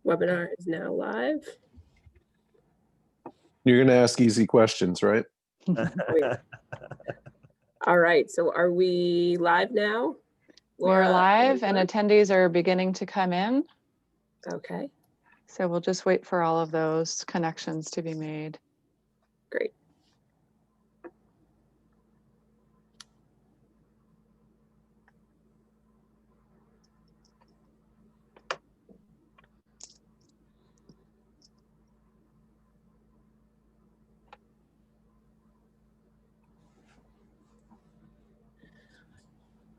Webinar is now live. You're going to ask easy questions, right? All right, so are we live now? We're live and attendees are beginning to come in. Okay, So we'll just wait for all of those connections to be made. great.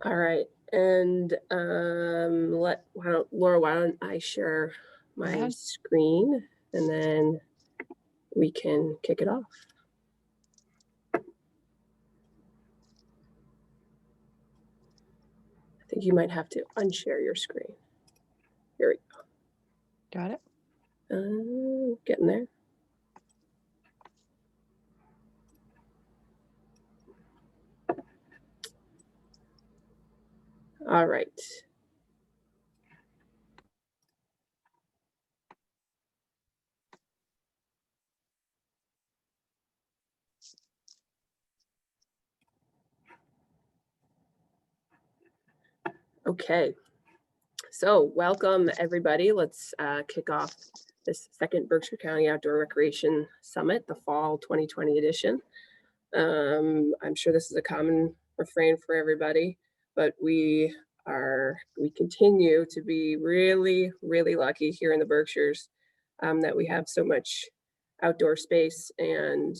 All right, and Laura, why don't I share my screen and then we can kick it off. I think you might have to unshare your screen. Here we go. Got it? Getting there. All right. Okay, so welcome everybody. Let's kick off this second Berkshire County Outdoor Recreation Summit, the fall 2020 edition. I'm sure this is a common refrain for everybody, but we continue to be really, really lucky here in the Berkshires that we have so much outdoor space and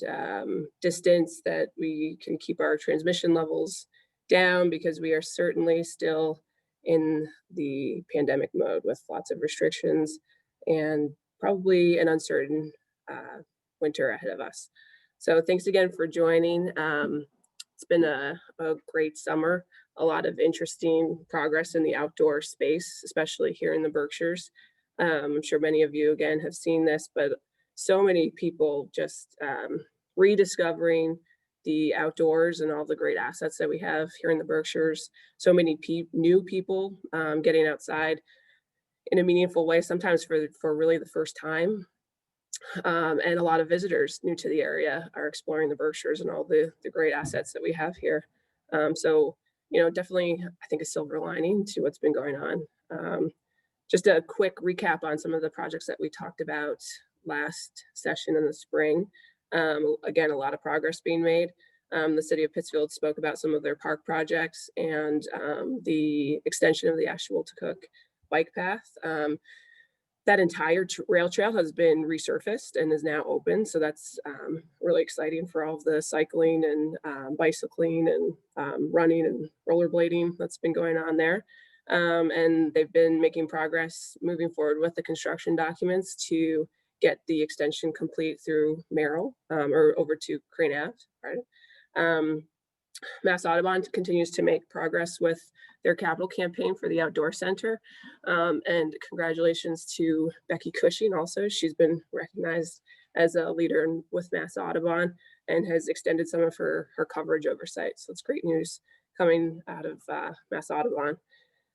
distance that we can keep our transmission levels down, because we are certainly still in the pandemic mode with lots of restrictions and probably an uncertain winter ahead of us. So thanks again for joining. It's been a great summer, a lot of interesting progress in the outdoor space, especially here in the Berkshires. I'm sure many of you again have seen this, but so many people just rediscovering the outdoors and all the great assets that we have here in the Berkshires. So many new people getting outside in a meaningful way, sometimes for really the first time. And a lot of visitors new to the area are exploring the Berkshires and all the great assets that we have here. So, you know, definitely, I think a silver lining to what's been going on. Just a quick recap on some of the projects that we talked about last session in the spring. Again, a lot of progress being made. The city of Pittsfield spoke about some of their park projects and the extension of the Ashwool-to-Cook bike path. That entire rail trail has been resurfaced and is now open. So that's really exciting for all of the cycling and bicycling and running and rollerblading that's been going on there. And they've been making progress moving forward with the construction documents to get the extension complete through Merrill or over to Crane Ave, right? Mass Audubon continues to make progress with their capital campaign for the outdoor center. And congratulations to Becky Cushing also. She's been recognized as a leader with Mass Audubon and has extended some of her coverage oversight. So it's great news coming out of Mass Audubon.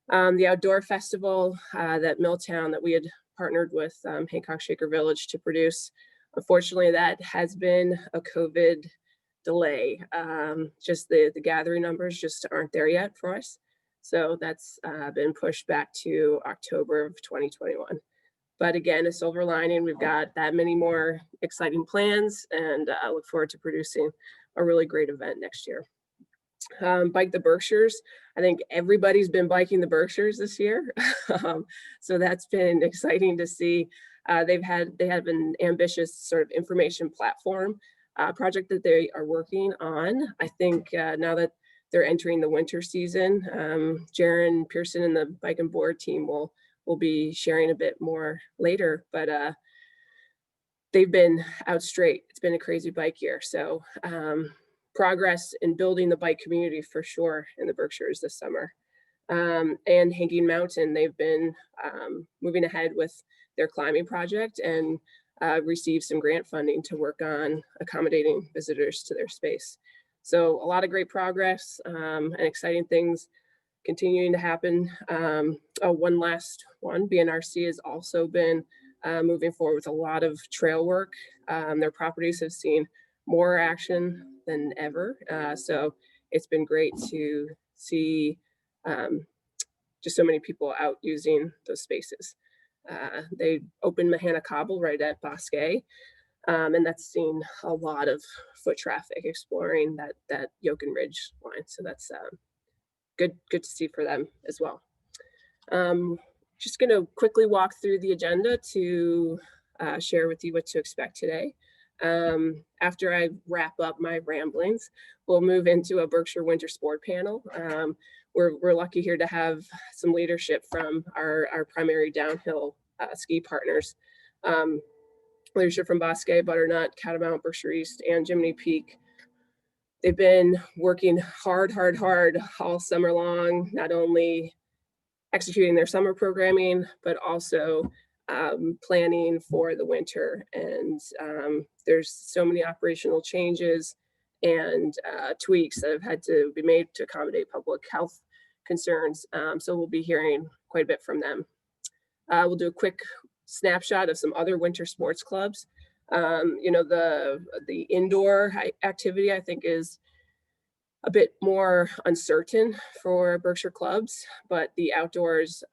The outdoor festival that Milltown that we had partnered with Hancock Shaker Village to produce. Unfortunately, that has been a COVID delay. Just the gathering numbers just aren't there yet for us. So that's been pushed back to October of 2021. But again, a silver lining, we've got that many more exciting plans, and I look forward to producing a really great event next year. Bike the Berkshires. I think everybody's been biking the Berkshires this year. So that's been exciting to see. They have an ambitious sort of information platform project that they are working on. I think now that they're entering the winter season, Jaron Pearson and the bike and board team will be sharing a bit more later, but they've been out straight. It's been a crazy bike year. So progress in building the bike community for sure in the Berkshires this summer. And Hanging Mountain, they've been moving ahead with their climbing project and received some grant funding to work on accommodating visitors to their space. So a lot of great progress and exciting things continuing to happen. One last one, BNRC has also been moving forward with a lot of trail work. Their properties have seen more action than ever. So it's been great to see just so many people out using those spaces. They opened Mahana Cobble right at Bousquet, and that's seen a lot of foot traffic exploring that Yoken Ridge line. So that's good to see for them as well. Just going to quickly walk through the agenda to share with you what to expect today. After I wrap up my ramblings, we'll move into a Berkshire winter sport panel. We're lucky here to have some leadership from our primary downhill ski partners. Leadership from Bousquet, Butternut, Catamount, Berkshire East, and Jiminy Peak. They've been working hard all summer long, not only executing their summer programming, but also planning for the winter. And there's so many operational changes and tweaks that have had to be made to accommodate public health concerns. So we'll be hearing quite a bit from them. We'll do a quick snapshot of some other winter sports clubs. The indoor activity, I think, is a bit more uncertain for Berkshire clubs, but the outdoors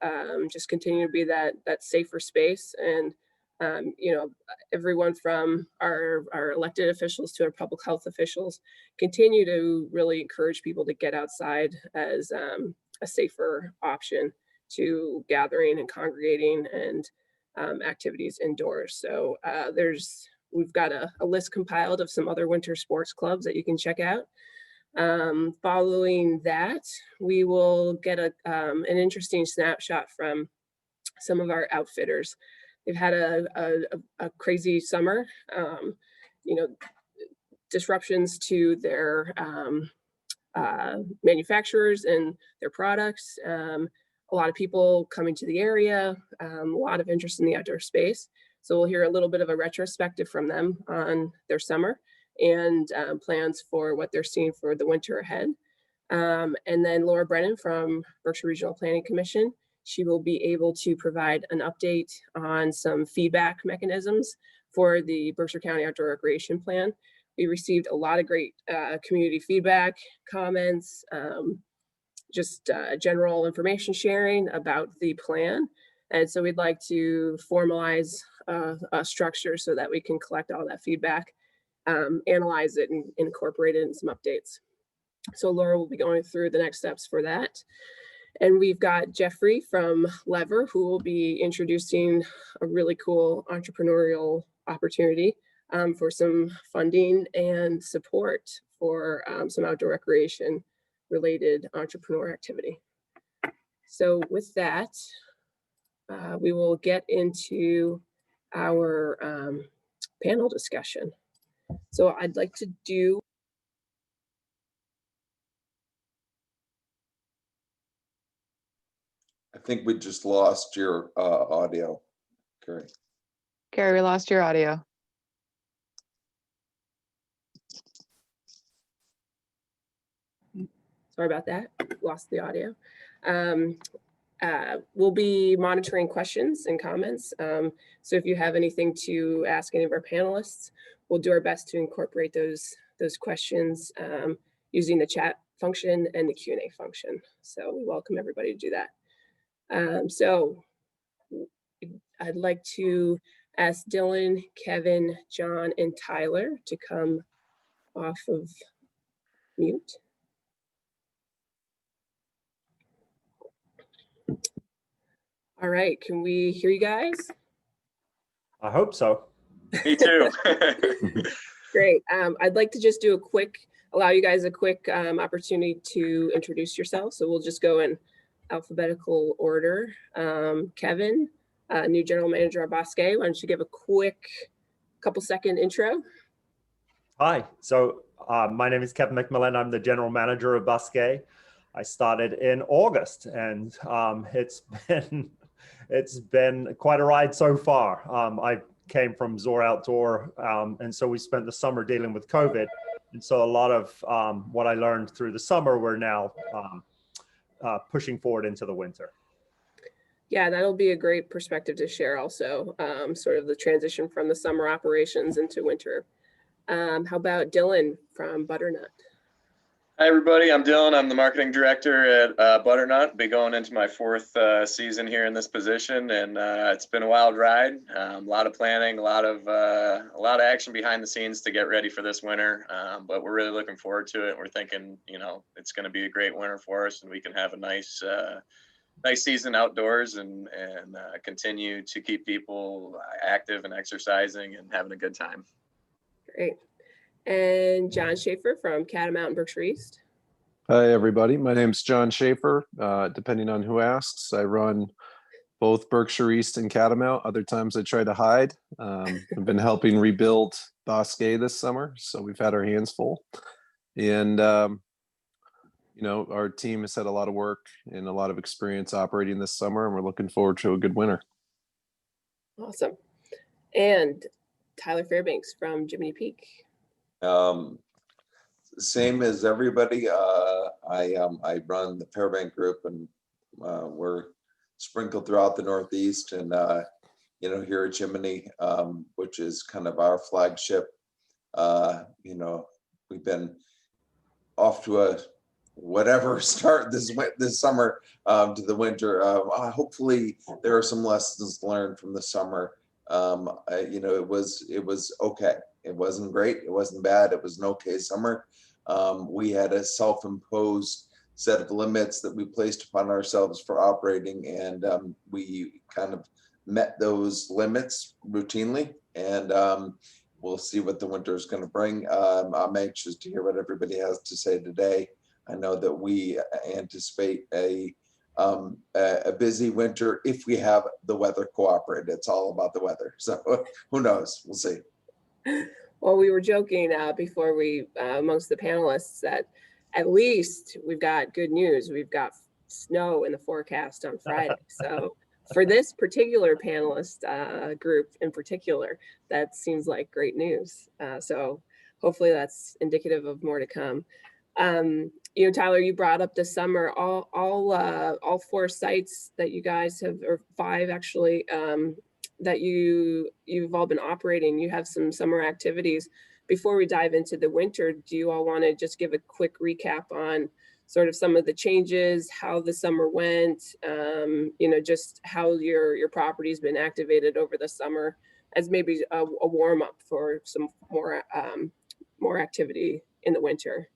just continue to be that safer space. And everyone from our elected officials to our public health officials continue to really encourage people to get outside as a safer option to gathering and congregating and activities indoors. So we've got a list compiled of some other winter sports clubs that you can check out. Following that, we will get an interesting snapshot from some of our outfitters. They've had a crazy summer, disruptions to their manufacturers and their products. A lot of people coming to the area, a lot of interest in the outdoor space. So we'll hear a little bit of a retrospective from them on their summer and plans for what they're seeing for the winter ahead. And then Laura Brennan from Berkshire Regional Planning Commission, she will be able to provide an update on some feedback mechanisms for the Berkshire County Outdoor Recreation Plan. We received a lot of great community feedback, comments, just general information sharing about the plan. And so we'd like to formalize a structure so that we can collect all that feedback, analyze it, and incorporate it in some updates. So Laura will be going through the next steps for that. And we've got Jeffrey from Lever, who will be introducing a really cool entrepreneurial opportunity for some funding and support for some outdoor recreation related entrepreneur activity. So with that, we will get into our panel discussion. So I'd like to do I think we just lost your audio, Carrie. Gary, we lost your audio. Sorry about that, lost the audio. We'll be monitoring questions and comments. So if you have anything to ask any of our panelists, we'll do our best to incorporate those questions using the chat function and the Q&A function. So we welcome everybody to do that. So I'd like to ask Dylan, Kevin, John, and Tyler to come off of mute. All right, can we hear you guys? I hope so. Me too. Great. I'd like to just do allow you guys a quick opportunity to introduce yourselves. So we'll just go in alphabetical order. Kevin, new general manager at Bousquet. Why don't you give a quick couple-second intro? Hi, so my name is Kevin McMillan. I'm the general manager of Bousquet. I started in August, and it's been quite a ride so far. I came from Zor Outdoor, and so we spent the summer dealing with COVID. And so a lot of what I learned through the summer we're now pushing forward into the winter. Yeah, that'll be a great perspective to share also, sort of the transition from the summer operations into winter. How about Dylan from Butternut? Hi, everybody. I'm Dylan. I'm the marketing director at Butternut. Be going into my fourth season here in this position, and it's been a wild ride. A lot of planning, a lot of action behind the scenes to get ready for this winter. But we're really looking forward to it. We're thinking, it's going to be a great winter for us, and we can have a nice season outdoors and continue to keep people active and exercising and having a good time. Great. And John Schaefer from Catamount and Berkshire East. Hi, everybody. My name's John Schaefer. Depending on who asks, I run both Berkshire East and Catamount. Other times I try to hide. I've been helping rebuild Bousquet this summer, so we've had our hands full. And, our team has had a lot of work and a lot of experience operating this summer, and we're looking forward to a good winter. Awesome. And Tyler Fairbanks from Jiminy Peak. Same as everybody. I run the Fairbanks group, and we're sprinkled throughout the Northeast, and here at Jiminy, which is kind of our flagship. We've been off to a whatever start this summer to the winter. Hopefully there are some lessons learned from the summer. It was okay. It wasn't great. It wasn't bad. It was an okay summer. We had a self-imposed set of limits that we placed upon ourselves for operating, and we kind of met those limits routinely. And we'll see what the winter is going to bring. I'm anxious to hear what everybody has to say today. I know that we anticipate a busy winter if we have the weather cooperate. It's all about the weather. So who knows? We'll see. Well, we were joking before we, amongst the panelists, that at least we've got good news. We've got snow in the forecast on Friday. So for this particular panelist group in particular, that seems like great news. So hopefully that's indicative of more to come. Tyler, you brought up this summer, all four sites that you guys have, or five actually, that you've all been operating. You have some summer activities. Before we dive into the winter, do you all want to just give a quick recap on sort of some of the changes, how the summer went, just how your property's been activated over the summer as maybe a warm up for some more activity in the winter?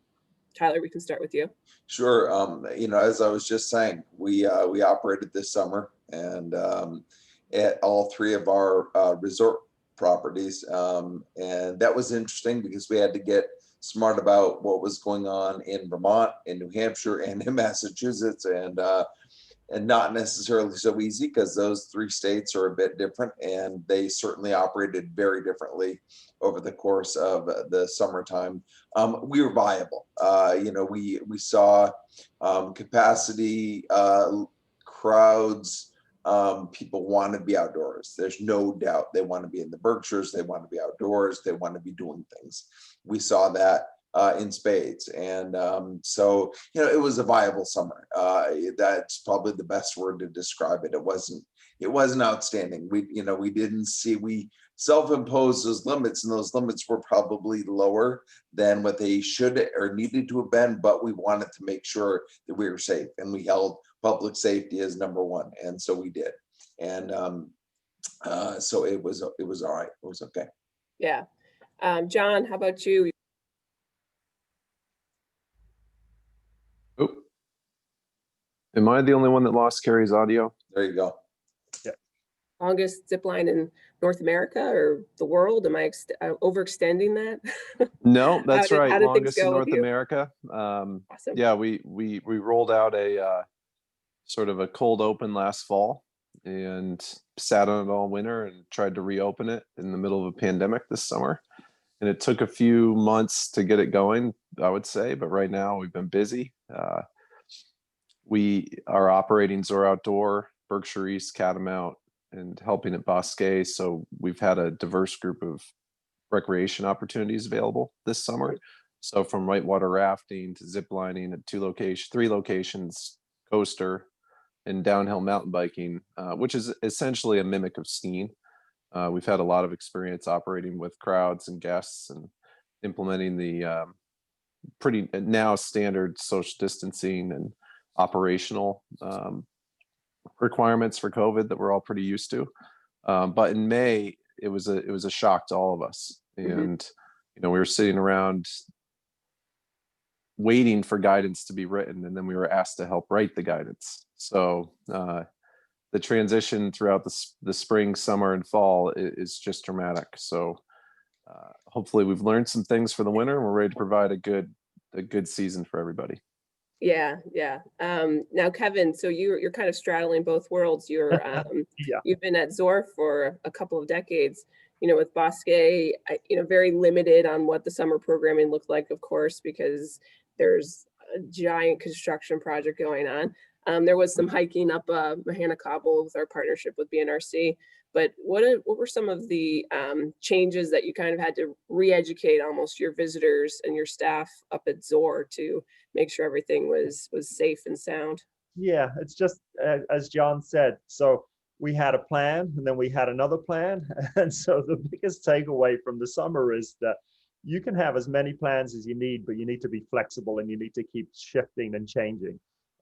Tyler, we can start with you. Sure. As I was just saying, we operated this summer, and at all three of our resort properties, and that was interesting because we had to get smart about what was going on in Vermont, in New Hampshire, and in Massachusetts, and not necessarily so easy because those three states are a bit different, and they certainly operated very differently over the course of the summertime. We were viable. We saw capacity, crowds. People want to be outdoors. There's no doubt they want to be in the Berkshires. They want to be outdoors. They want to be doing things. We saw that in spades. And so, it was a viable summer. That's probably the best word to describe it. It wasn't outstanding. We self-imposed those limits, and those limits were probably lower than what they should or needed to have been, but we wanted to make sure that we were safe, and we held public safety as number one. And so we did. And so it was all right. It was okay. Yeah. John, how about you? Oh, am I the only one that lost Carrie's audio? There you go. Longest zip line in North America or the world? Am I overextending that? No, that's right. How did Longest things in go with North you? America. Awesome. Yeah, we rolled out a sort of a cold open last fall and sat on it all winter and tried to reopen it in the middle of a pandemic this summer. And it took a few months to get it going, I would say, but right now we've been busy. Our operatings are outdoor, Berkshire East, Catamount, and helping at Bousquet. So we've had a diverse group of recreation opportunities available this summer. So from whitewater rafting to zip lining at three locations, coaster and downhill mountain biking, which is essentially a mimic of skiing. We've had a lot of experience operating with crowds and guests and implementing the pretty now standard social distancing and operational requirements for COVID that we're all pretty used to. But in May, it was a shock to all of us. And, we were sitting around waiting for guidance to be written, and then we were asked to help write the guidance. So the transition throughout the spring, summer, and fall is just dramatic. So hopefully we've learned some things for the winter, and we're ready to provide a good season for everybody. Yeah. Now, Kevin, so you're kind of straddling both worlds. You're you've been at Zor for a couple of decades. With Bousquet, very limited on what the summer programming looked like, of course, because there's a giant construction project going on. There was some hiking up Mahana Cobble with our partnership with BNRC. But what were some of the changes that you kind of had to re-educate almost your visitors and your staff up at Zor to make sure everything was safe and sound? Yeah, it's just as John said. So we had a plan, and then we had another plan. And so the biggest takeaway from the summer is that you can have as many plans as you need, but you need to be flexible and you need to keep shifting and changing.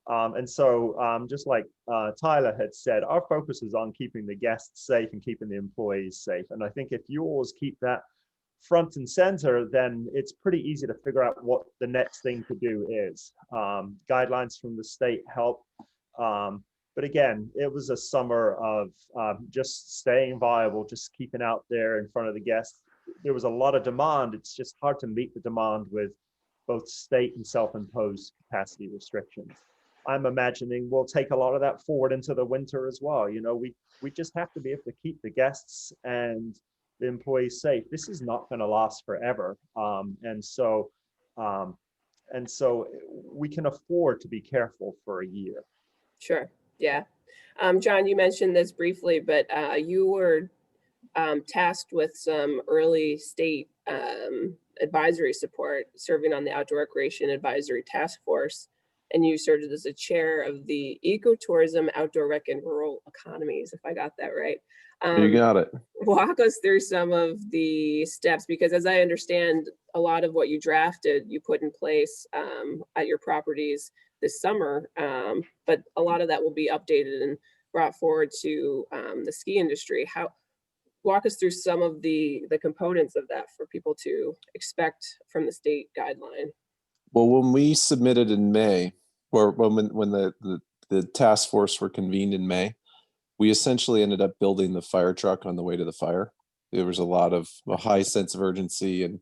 And so just like Tyler had said, our focus is on keeping the guests safe and keeping the employees safe. And I think if you always keep that front and center, then it's pretty easy to figure out what the next thing to do is. Guidelines from the state help. But again, it was a summer of just staying viable, just keeping out there in front of the guests. There was a lot of demand. It's just hard to meet the demand with both state and self-imposed capacity restrictions. I'm imagining we'll take a lot of that forward into the winter as well. We just have to be able to keep the guests and the employees safe. This is not going to last forever. And so we can afford to be careful for a year. Sure. Yeah. John, you mentioned this briefly, but you were tasked with some early state advisory support, serving on the Outdoor Recreation Advisory Task Force. And you served as the chair of the Ecotourism, Outdoor Rec, and Rural Economies, if I got that right. You got it. Walk us through some of the steps, because as I understand, a lot of what you drafted, you put in place at your properties this summer, but a lot of that will be updated and brought forward to the ski industry. Walk us through some of the components of that for people to expect from the state guideline. Well, when we submitted in May, or when the task force were convened in May, we essentially ended up building the fire truck on the way to the fire. There was a high sense of urgency, and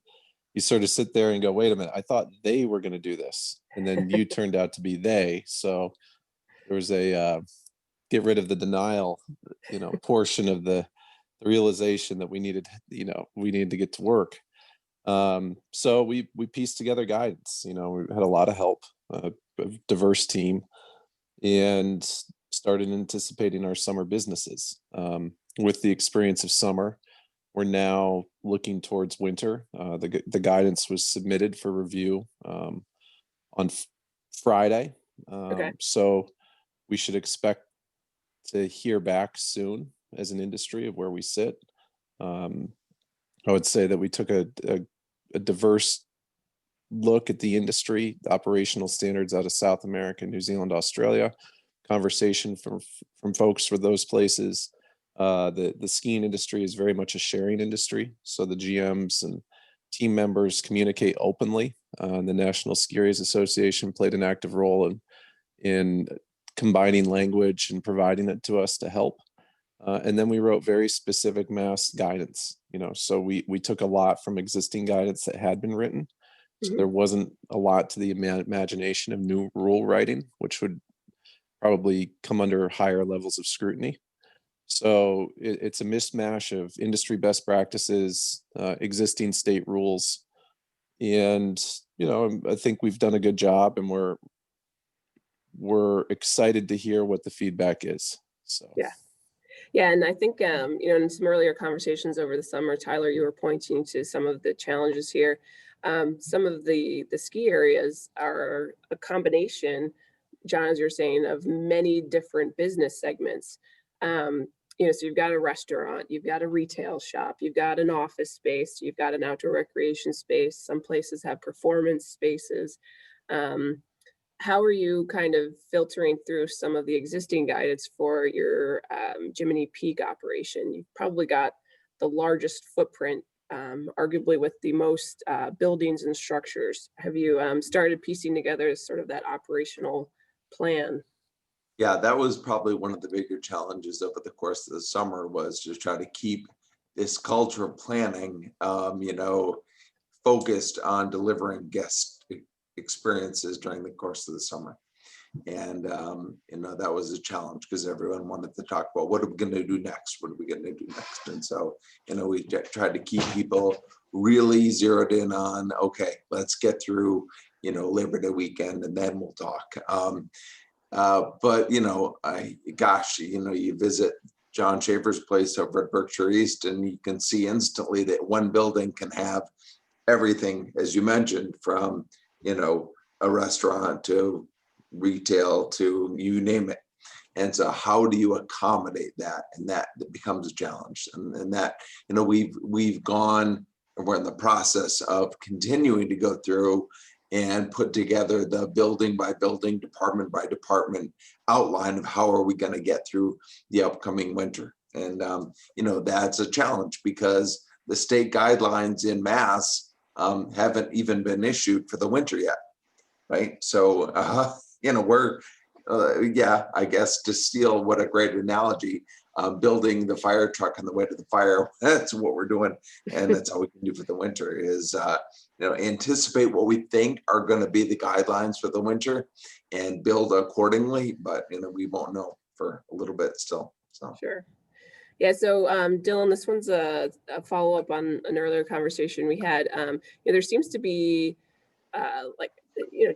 you sort of sit there and go, wait a minute, I thought they were going to do this. And then you turned out to be they. So there was a get rid of the denial, portion of the realization that we needed to get to work. So we pieced together guidance. We had a lot of help, a diverse team, and started anticipating our summer businesses. With the experience of summer, we're now looking towards winter. The guidance was submitted for review on Friday. Okay. So we should expect to hear back soon as an industry of where we sit. I would say that we took a diverse look at the industry, the operational standards out of South America, New Zealand, Australia, conversation from folks for those places. The skiing industry is very much a sharing industry. So the GMs and team members communicate openly. The National Ski Areas Association played an active role in combining language and providing it to us to help. And then we wrote very specific mass guidance, so we took a lot from existing guidance that had been written. So there wasn't a lot to the imagination of new rule writing, which would probably come under higher levels of scrutiny. So it's a mishmash of industry best practices, existing state rules. And, I think we've done a good job, and we're excited to hear what the feedback is. So Yeah, and I think, in some earlier conversations over the summer, Tyler, you were pointing to some of the challenges here. Some of the ski areas are a combination John, as you're saying, of many different business segments. So you've got a restaurant, you've got a retail shop, you've got an office space, you've got an outdoor recreation space. Some places have performance spaces. How are you kind of filtering through some of the existing guidance for your Jiminy Peak operation? You've probably got the largest footprint, arguably with the most buildings and structures. Have you started piecing together sort of that operational plan? Yeah, that was probably one of the bigger challenges over the course of the summer, was just try to keep this culture of planning, focused on delivering guest experiences during the course of the summer. And, that was a challenge because everyone wanted to talk about what are we going to do next? What are we going to do next? And so, we tried to keep people really zeroed in on, okay, let's get through, Labor Day weekend and then we'll talk. But you visit John Schaefer's place over at Berkshire East and you can see instantly that one building can have everything, as you mentioned, from, a restaurant to retail to you name it. And so how do you accommodate that? And that becomes a challenge. And that, we've gone, and we're in the process of continuing to go through and put together the building by building, department by department outline of how are we going to get through the upcoming winter. And, that's a challenge because the state guidelines in Mass haven't even been issued for the winter yet. Right. So, we're, I guess, to steal what a great analogy, building the fire truck on the way to the fire. That's what we're doing. And that's all we can do for the winter is, anticipate what we think are going to be the guidelines for the winter and build accordingly. But, we won't know for a little bit still. So Sure. Yeah. So, Dylan, this one's a follow-up on an earlier conversation we had. There seems to be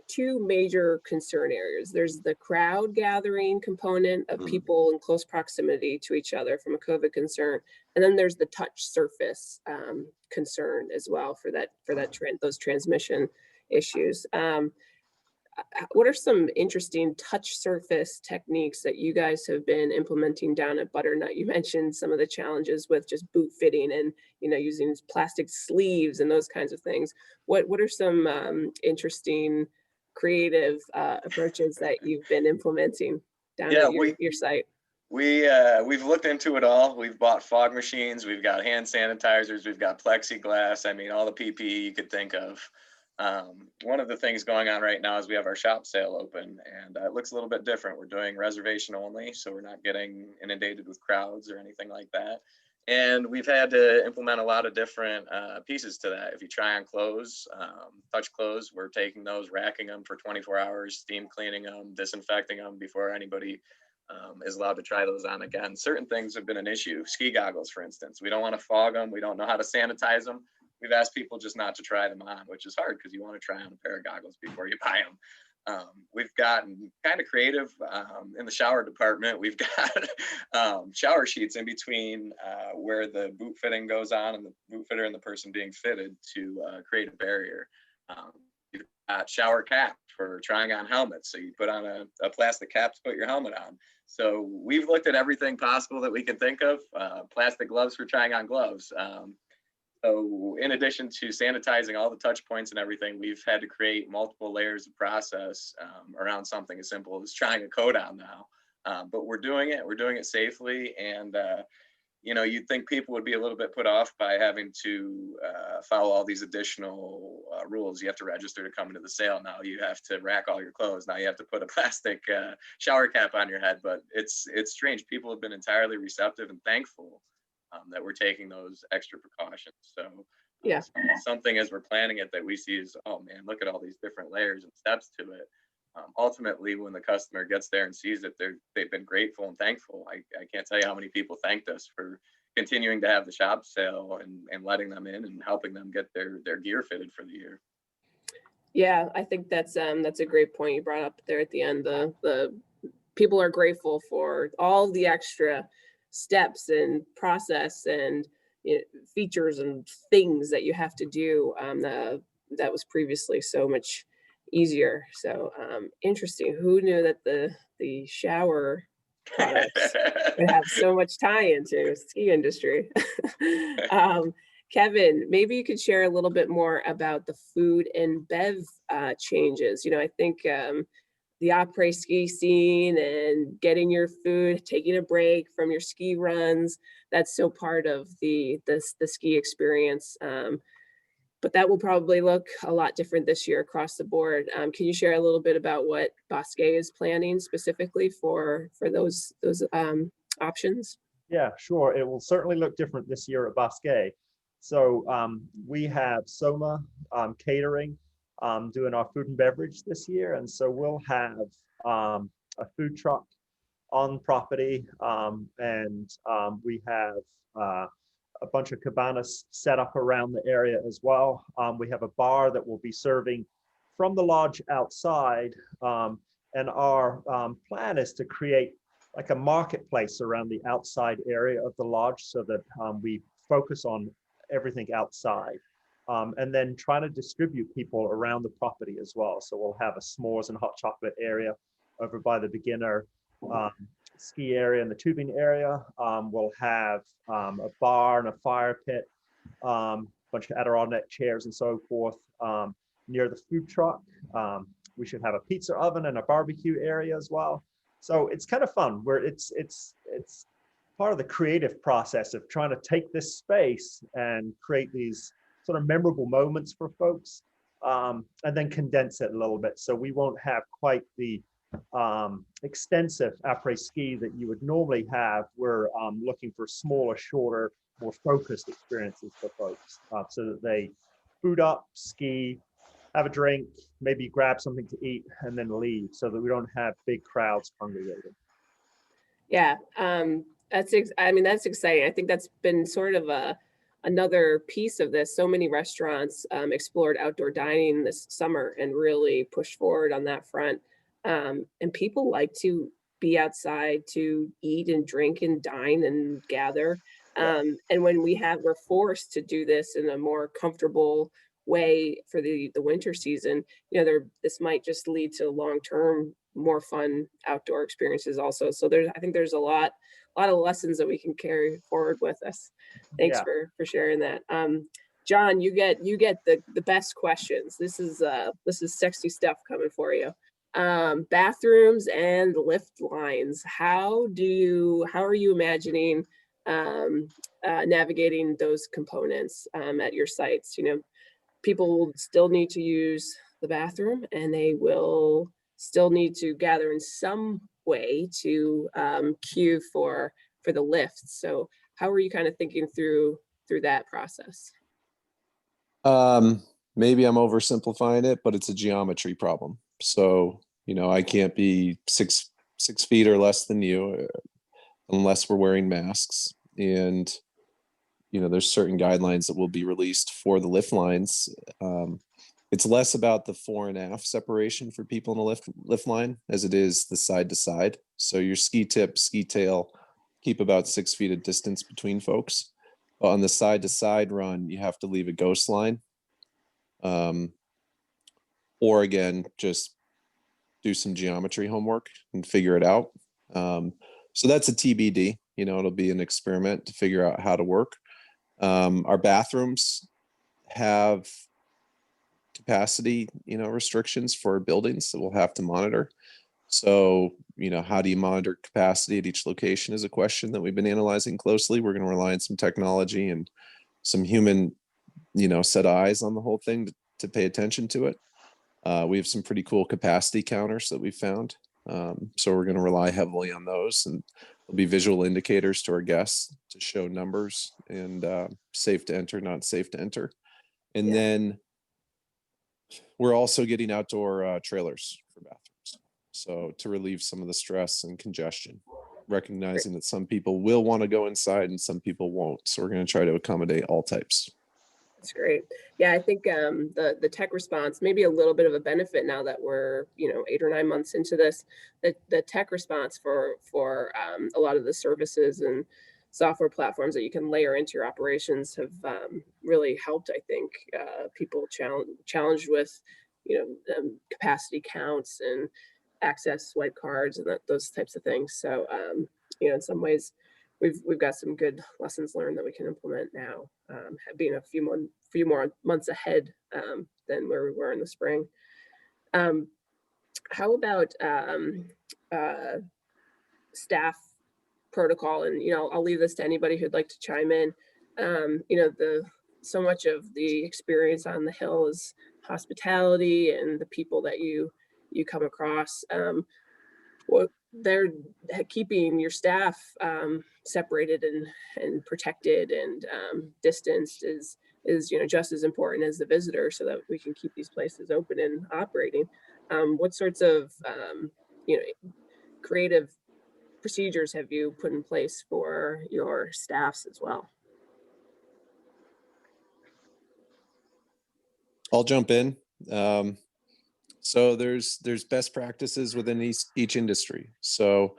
two major concern areas. There's the crowd gathering component of people in close proximity to each other from a COVID concern, and then there's the touch surface concern as well for those transmission issues. What are some interesting touch surface techniques that you guys have been implementing down at Butternut? You mentioned some of the challenges with just boot fitting and, using plastic sleeves and those kinds of things. What are some interesting creative approaches that you've been implementing down at your site? We've looked into it all. We've bought fog machines. We've got hand sanitizers. We've got plexiglass. I mean, all the PPE you could think of. One of the things going on right now is we have our shop sale open, and it looks a little bit different. We're doing reservation only, so we're not getting inundated with crowds or anything like that. And we've had to implement a lot of different pieces to that. If you try on clothes, touch clothes, we're taking those, racking them for 24 hours, steam cleaning them, disinfecting them before anybody is allowed to try those on again. Certain things have been an issue. Ski goggles, for instance. We don't want to fog them. We don't know how to sanitize them. We've asked people just not to try them on, which is hard because you want to try on a pair of goggles before you buy them. We've gotten kind of creative in the shower department. We've got shower sheets in between where the boot fitting goes on and the boot fitter and the person being fitted to create a barrier. You've got shower caps for trying on helmets. So you put on a plastic cap to put your helmet on. So we've looked at everything possible that we can think of. Plastic gloves for trying on gloves. So in addition to sanitizing all the touch points and everything, we've had to create multiple layers of process around something as simple as trying a coat on now. But we're doing it safely. And, you'd think people would be a little bit put off by having to follow all these additional rules. You have to register to come into the sale now. You have to rack all your clothes. Now you have to put a plastic shower cap on your head. But it's strange. People have been entirely receptive and thankful that we're taking those extra precautions. So yeah, something as we're planning it that we see is, oh man, look at all these different layers and steps to it. Ultimately, when the customer gets there and sees it, they've been grateful and thankful. I can't tell you how many people thanked us for continuing to have the shop sale and letting them in and helping them get their gear fitted for the year. Yeah, I think that's a great point you brought up there at the end. The people are grateful for all the extra steps and process and features and things that you have to do that was previously so much easier. So interesting. Who knew that the shower products would have so much tie into ski industry? Kevin, maybe you could share a little bit more about the food and bev changes. I think the après ski scene and getting your food, taking a break from your ski runs, that's so part of the ski experience. But that will probably look a lot different this year across the board. Can you share a little bit about what Bousquet is planning specifically for those options? Yeah, sure. It will certainly look different this year at Bousquet. So we have Soma Catering doing our food and beverage this year. And so we'll have a food truck on property, and we have a bunch of cabanas set up around the area as well. We have a bar that will be serving from the lodge outside. And our plan is to create like a marketplace around the outside area of the lodge so that we focus on everything outside. And then try to distribute people around the property as well. So we'll have a s'mores and hot chocolate area over by the beginner ski area and the tubing area. We'll have a bar and a fire pit, bunch of Adirondack chairs and so forth near the food truck. We should have a pizza oven and a barbecue area as well. So it's kind of fun where it's part of the creative process of trying to take this space and create these sort of memorable moments for folks, and then condense it a little bit. So we won't have quite the extensive après ski that you would normally have. We're looking for smaller, shorter, more focused experiences for folks, so that they boot up, ski, have a drink, maybe grab something to eat, and then leave, so that we don't have big crowds congregating. Yeah, that's exciting. I think that's been sort of another piece of this. So many restaurants explored outdoor dining this summer and really pushed forward on that front. And people like to be outside to eat and drink and dine and gather. And when we're forced to do this in a more comfortable way for the winter season, this might just lead to long-term, more fun outdoor experiences also. So I think there's a lot of lessons that we can carry forward with us. Thanks for sharing that. John, you get the best questions. This is sexy stuff coming for you. Bathrooms and lift lines. How are you imagining navigating those components at your sites? People will still need to use the bathroom, and they will still need to gather in some way to queue for the lifts. So how are you kind of thinking through that process? Maybe I'm oversimplifying it, but it's a geometry problem. So, I can't be six feet or less than you unless we're wearing masks. And, there's certain guidelines that will be released for the lift lines. It's less about the fore and aft separation for people in the lift line as it is the side to side. So your ski tip, ski tail, keep about 6 feet of distance between folks. But on the side to side run, you have to leave a ghost line. Or again, just do some geometry homework and figure it out. So that's a TBD. It'll be an experiment to figure out how to work. Our bathrooms have capacity, restrictions for buildings that we'll have to monitor. So, how do you monitor capacity at each location is a question that we've been analyzing closely. We're going to rely on some technology and some human, set eyes on the whole thing to pay attention to it. We have some pretty cool capacity counters that we found. So we're going to rely heavily on those, and there'll be visual indicators to our guests to show numbers and safe to enter, not safe to enter. And then we're also getting outdoor trailers for bathrooms. So to relieve some of the stress and congestion, recognizing that some people will want to go inside and some people won't. So we're going to try to accommodate all types. That's great. Yeah, I think the tech response, maybe a little bit of a benefit now that we're 8 or 9 months into this. The tech response for a lot of the services and software platforms that you can layer into your operations have really helped. I think people challenged with capacity counts and access swipe cards and those types of things. So, in some ways, we've got some good lessons learned that we can implement now, being a few more months ahead than where we were in the spring. How about staff protocol? And I'll leave this to anybody who'd like to chime in. So much of the experience on the Hill is hospitality and the people that you come across. They're keeping your staff separated and protected and distanced is just as important as the visitor, so that we can keep these places open and operating. What sorts of creative procedures have you put in place for your staffs as well? I'll jump in. So there's best practices within each industry. So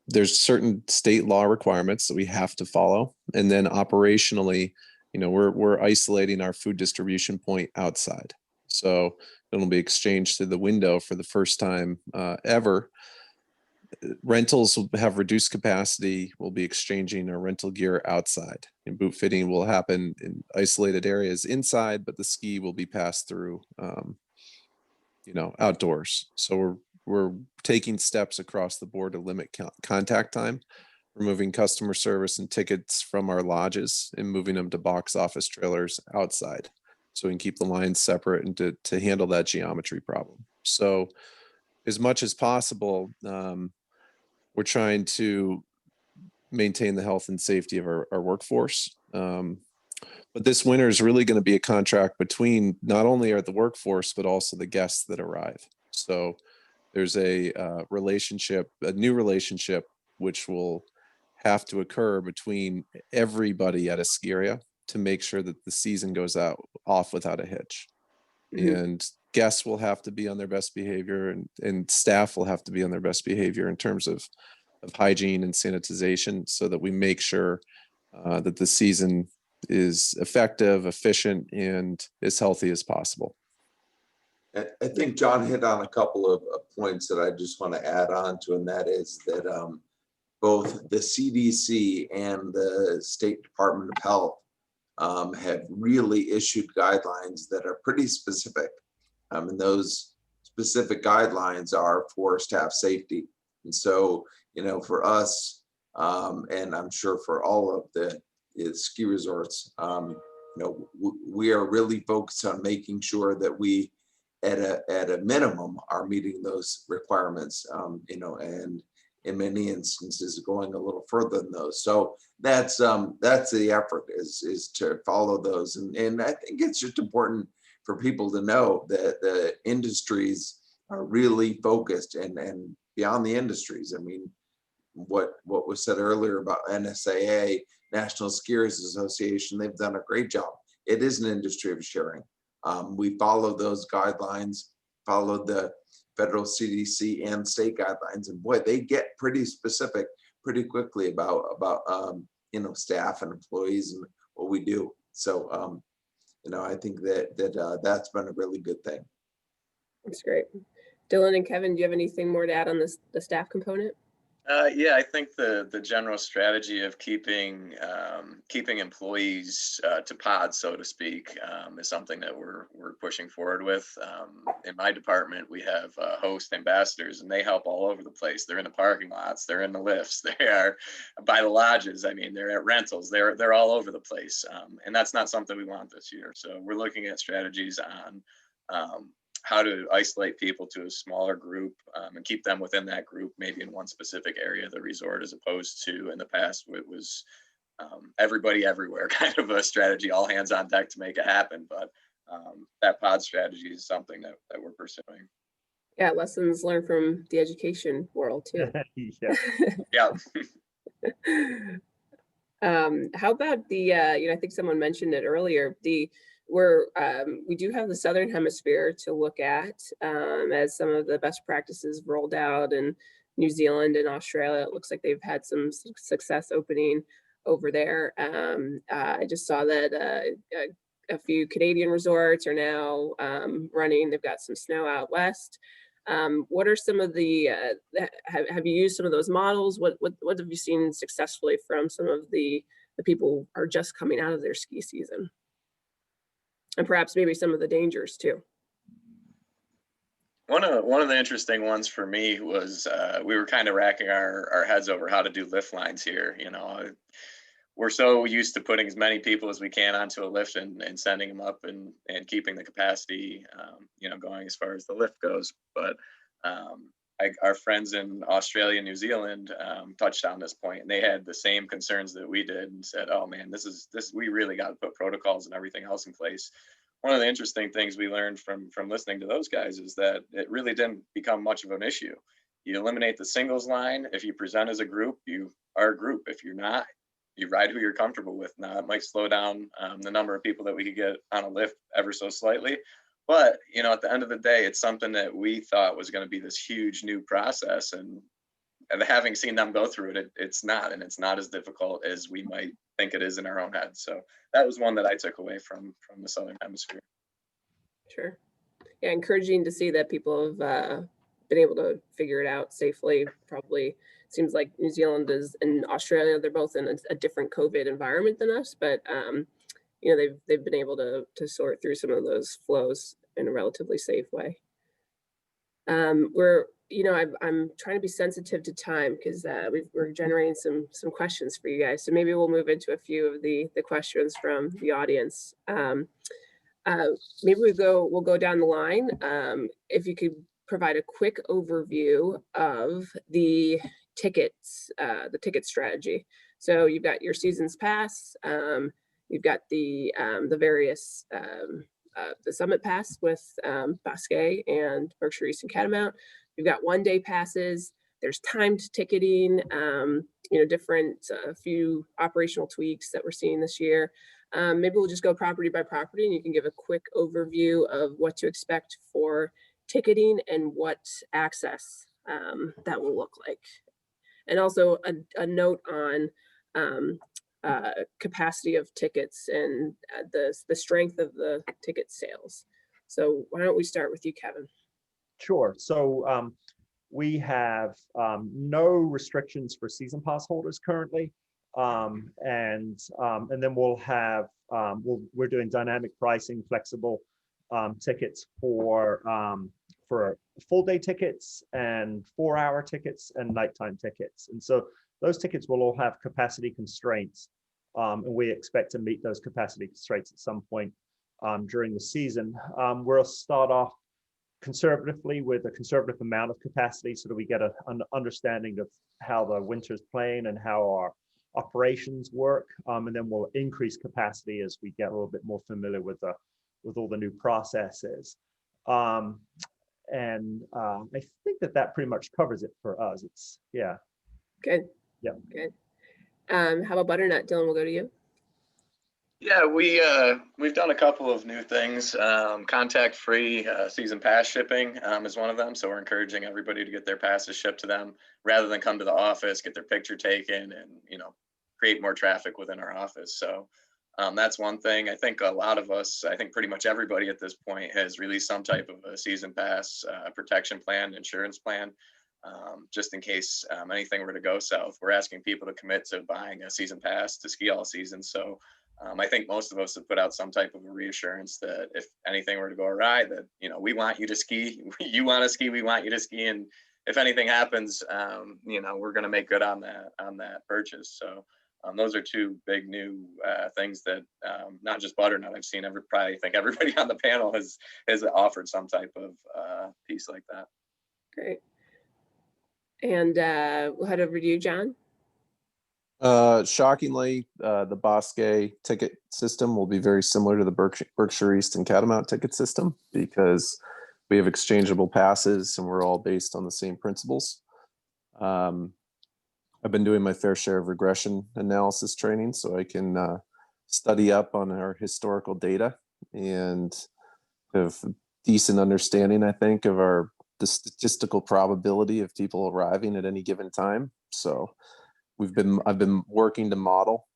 there's certain state law requirements that we have to follow, and then operationally, we're isolating our food distribution point outside. So it'll be exchanged through the window for the first time ever. Rentals will have reduced capacity. We'll be exchanging our rental gear outside, and boot fitting will happen in isolated areas inside, but the ski will be passed through, outdoors. So we're taking steps across the board to limit contact time, removing customer service and tickets from our lodges and moving them to box office trailers outside, so we can keep the lines separate and to handle that geometry problem. So as much as possible, we're trying to maintain the health and safety of our workforce. But this winter is really going to be a contract between not only the workforce, but also the guests that arrive. So there's a new relationship, which will have to occur between everybody at a ski area to make sure that the season goes off without a hitch. Mm-hmm. And guests will have to be on their best behavior, and staff will have to be on their best behavior in terms of hygiene and sanitization, so that we make sure that the season is effective, efficient, and as healthy as possible. I think John hit on a couple of points that I just want to add on to, and that is that both the CDC and the State Department of Health have really issued guidelines that are pretty specific. And those specific guidelines are for staff safety. And so, for us, and I'm sure for all of the ski resorts, we are really focused on making sure that we, at a minimum, are meeting those requirements, and in many instances going a little further than those. So that's the effort is to follow those. And I think it's just important for people to know that the industries are really focused, and beyond the industries. I mean, what was said earlier about NSAA, National Skiers Association, they've done a great job. It is an industry of sharing. We follow those guidelines, follow the federal CDC and state guidelines, and boy, they get pretty specific pretty quickly about staff and employees and what we do. So I think that's been a really good thing. That's great. Dylan and Kevin, do you have anything more to add on the staff component? Yeah, I think the general strategy of keeping employees to pods, so to speak, is something that we're pushing forward with. In my department, we have host ambassadors, and they help all over the place. They're in the parking lots, they're in the lifts, they are by the lodges. I mean, they're at rentals, they're all over the place, and that's not something we want this year. So we're looking at strategies on how to isolate people to a smaller group and keep them within that group, maybe in one specific area of the resort, as opposed to in the past, it was everybody everywhere kind of a strategy, all hands on deck to make it happen. But that pod strategy is something that we're pursuing. Yeah, lessons learned from the education world too. Yeah. How about the, I think someone mentioned it earlier, we do have the Southern Hemisphere to look at as some of the best practices rolled out in New Zealand and Australia. It looks like they've had some success opening over there. I just saw that a few Canadian resorts are now running. They've got some snow out west. What are some of the, have you used some of those models? What have you seen successfully from some of the people who are just coming out of their ski season? And perhaps maybe some of the dangers too. One of the interesting ones for me was we were kind of racking our heads over how to do lift lines here. You know, we're so used to putting as many people as we can onto a lift and sending them up and keeping the capacity, you know, going as far as the lift goes. But our friends in Australia and New Zealand touched on this point, and they had the same concerns that we did and said, oh man, we really got to put protocols and everything else in place. One of the interesting things we learned from listening to those guys is that it really didn't become much of an issue. You eliminate the singles line. If you present as a group, you are a group. If you're not, you ride who you're comfortable with. Now, it might slow down the number of people that we could get on a lift ever so slightly. But, you know, at the end of the day, it's something that we thought was going to be this huge new process. And having seen them go through it, it's not. And it's not as difficult as we might think it is in our own head. So that was one that I took away from the Southern Hemisphere. Sure. Yeah, encouraging to see that people have been able to figure it out safely. Probably seems like New Zealand is and Australia, they're both in a different COVID environment than us, but you know, they've been able to sort through some of those flows in a relatively safe way. You know, I'm trying to be sensitive to time because we're generating some questions for you guys. So maybe we'll move into a few of the questions from the audience. Maybe we'll go down the line. If you could provide a quick overview of the tickets, the ticket strategy. So you've got your season's pass. You've got the various the summit pass with Bousquet and Berkshires and Catamount. You've got 1-day passes. There's timed ticketing. You know, different few operational tweaks that we're seeing this year. Maybe we'll just go property by property, and you can give a quick overview of what to expect for ticketing and what access that will look like. And also a note on capacity of tickets and the strength of the ticket sales. So why don't we start with you, Kevin? Sure. So we have no restrictions for season pass holders currently. And then we'll have, we're doing dynamic pricing, flexible tickets for full day tickets and 4-hour tickets and nighttime tickets. And so those tickets will all have capacity constraints. And we expect to meet those capacity constraints at some point during the season. We'll start off conservatively with a conservative amount of capacity so that we get an understanding of how the winter's playing and how our operations work. And then we'll increase capacity as we get a little bit more familiar with all the new processes. I think that pretty much covers it for us. Yeah. Good. Yeah. Good. How about Butternut? Dylan, we'll go to you. Yeah, we've done a couple of new things. Contact-free season pass shipping is one of them. So we're encouraging everybody to get their passes shipped to them rather than come to the office, get their picture taken, and create more traffic within our office. So that's one thing. I think a lot of us, I think pretty much everybody at this point has released some type of a season pass protection plan, insurance plan. Just in case anything were to go south. We're asking people to commit to buying a season pass to ski all season. So I think most of us have put out some type of a reassurance that if anything were to go awry, that, we want you to ski, you want to ski, we want you to ski. And if anything happens, we're going to make good on that purchase. So those are two big new things that not just Butternut, I've seen probably think everybody on the panel has offered some type of piece like that. Great. And we'll head over to you, John. Shockingly, the Bousquet ticket system will be very similar to the Berkshire East and Catamount ticket system because we have exchangeable passes and we're all based on the same principles. I've been doing my fair share of regression analysis training so I can study up on our historical data and have a decent understanding, I think, of the statistical probability of people arriving at any given time. So I've been working to model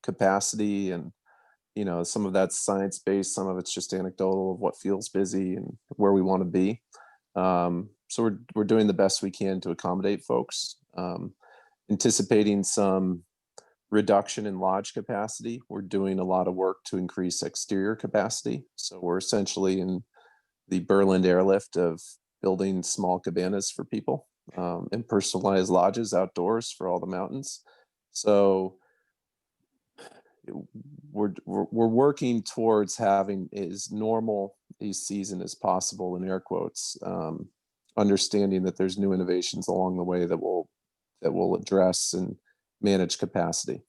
capacity and you know, some of that's science-based, some of it's just anecdotal of what feels busy and where we want to be. So we're doing the best we can to accommodate folks. Anticipating some reduction in lodge capacity. We're doing a lot of work to increase exterior capacity. So we're essentially in the Berlin airlift of building small cabanas for people, and personalized lodges outdoors for all the mountains. So we're working towards having as normal a season as possible, in air quotes, understanding that there's new innovations along the way that will address and manage capacity.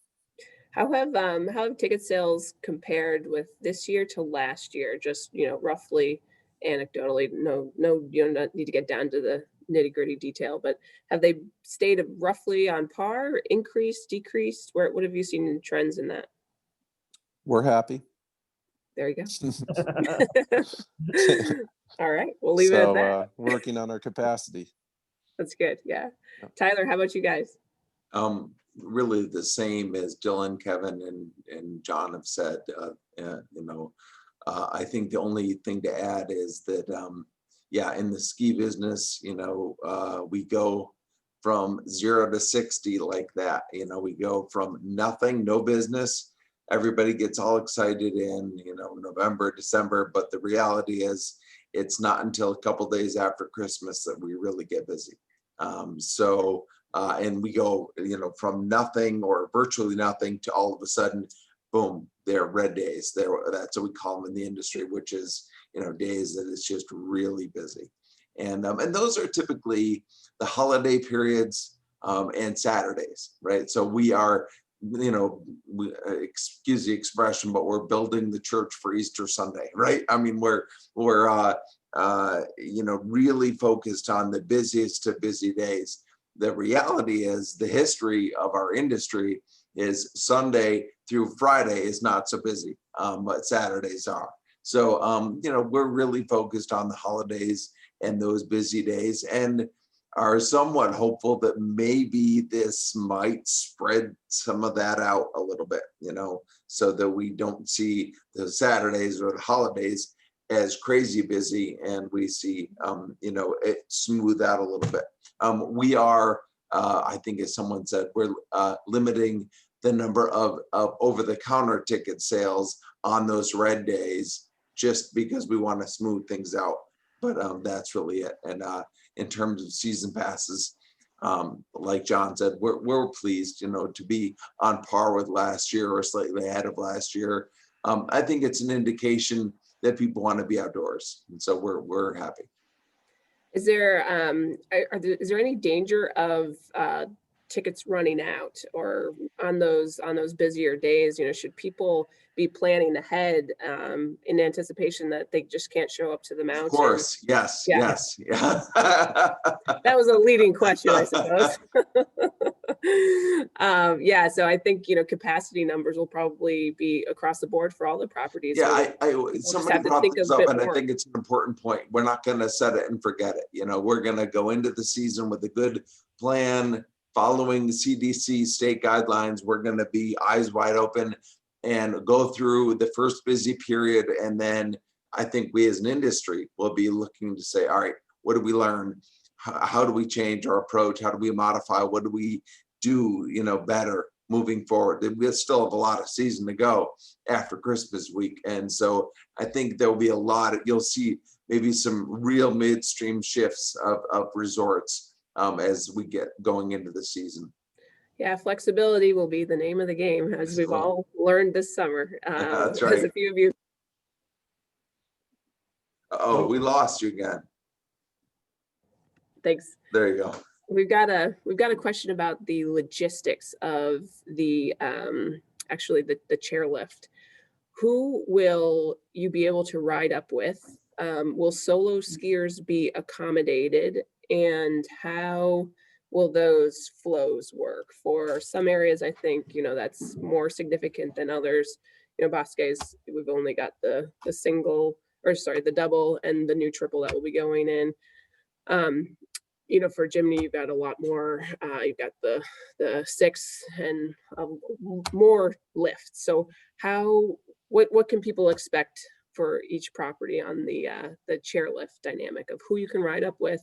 How have ticket sales compared with this year to last year? Just, you know, roughly, anecdotally. No, you don't need to get down to the nitty-gritty detail, but have they stayed roughly on par, increased, decreased? What have you seen in trends in that? We're happy. There you go. All right, we'll leave it at that. Working on our capacity. That's good. Yeah. Yep. Tyler, how about you guys? Really the same as Dylan, Kevin, and John have said. I think the only thing to add is that, in the ski business, we go from 0 to 60 like that. We go from nothing, no business. Everybody gets all excited in, November, December, but the reality is it's not until a couple days after Christmas that we really get busy. And we go, from nothing or virtually nothing to all of a sudden, boom, they're red days. That's what we call them in the industry, which is, days that it's just really busy. And those are typically the holiday periods and Saturdays, right? So we are, excuse the expression, but we're building the church for Easter Sunday, right? I mean, we're really focused on the busiest of busy days. The reality is the history of our industry is Sunday through Friday is not so busy, but Saturdays are. So, we're really focused on the holidays and those busy days, and are somewhat hopeful that maybe this might spread some of that out a little bit, so that we don't see the Saturdays or the holidays as crazy busy, and we see, it smooth out a little bit. We are, I think as someone said, we're limiting the number of over-the-counter ticket sales on those red days just because we want to smooth things out. But that's really it. And in terms of season passes, like John said, we're pleased, to be on par with last year or slightly ahead of last year. I think it's an indication that people want to be outdoors, and so we're happy. Is there is there any danger of tickets running out, or on those busier days? Should people be planning ahead in anticipation that they just can't show up to the mountain? Of course, yes, Yeah. yes, yeah. That was a leading question, I suppose. So I think capacity numbers will probably be across the board for all the properties. Yeah, somebody brought this up, and I think it's an important point. We're not going to set it and forget it. We're going to go into the season with a good plan, following the CDC state guidelines. We're going to be eyes wide open and go through the first busy period, and then I think we as an industry will be looking to say, all right, what did we learn? How do we change our approach? How do we modify? What do we do, better moving forward? We still have a lot of season to go after Christmas week. And so I think there'll be you'll see maybe some real midstream shifts of resorts as we get going into the season. Yeah, flexibility will be the name of the game, as we've all learned this summer. That's right. As a few of you. Oh, we lost you again. Thanks. There you go. We've got a question about the logistics of the actually the chairlift. Who will you be able to ride up with? Will solo skiers be accommodated, and how will those flows work? For some areas, I think that's more significant than others. Bousquet's, we've only got the double and the new triple that will be going in. For Jiminy, you've got a lot more. You've got the 6 and more lifts. So how what can people expect for each property on the chairlift dynamic of who you can ride up with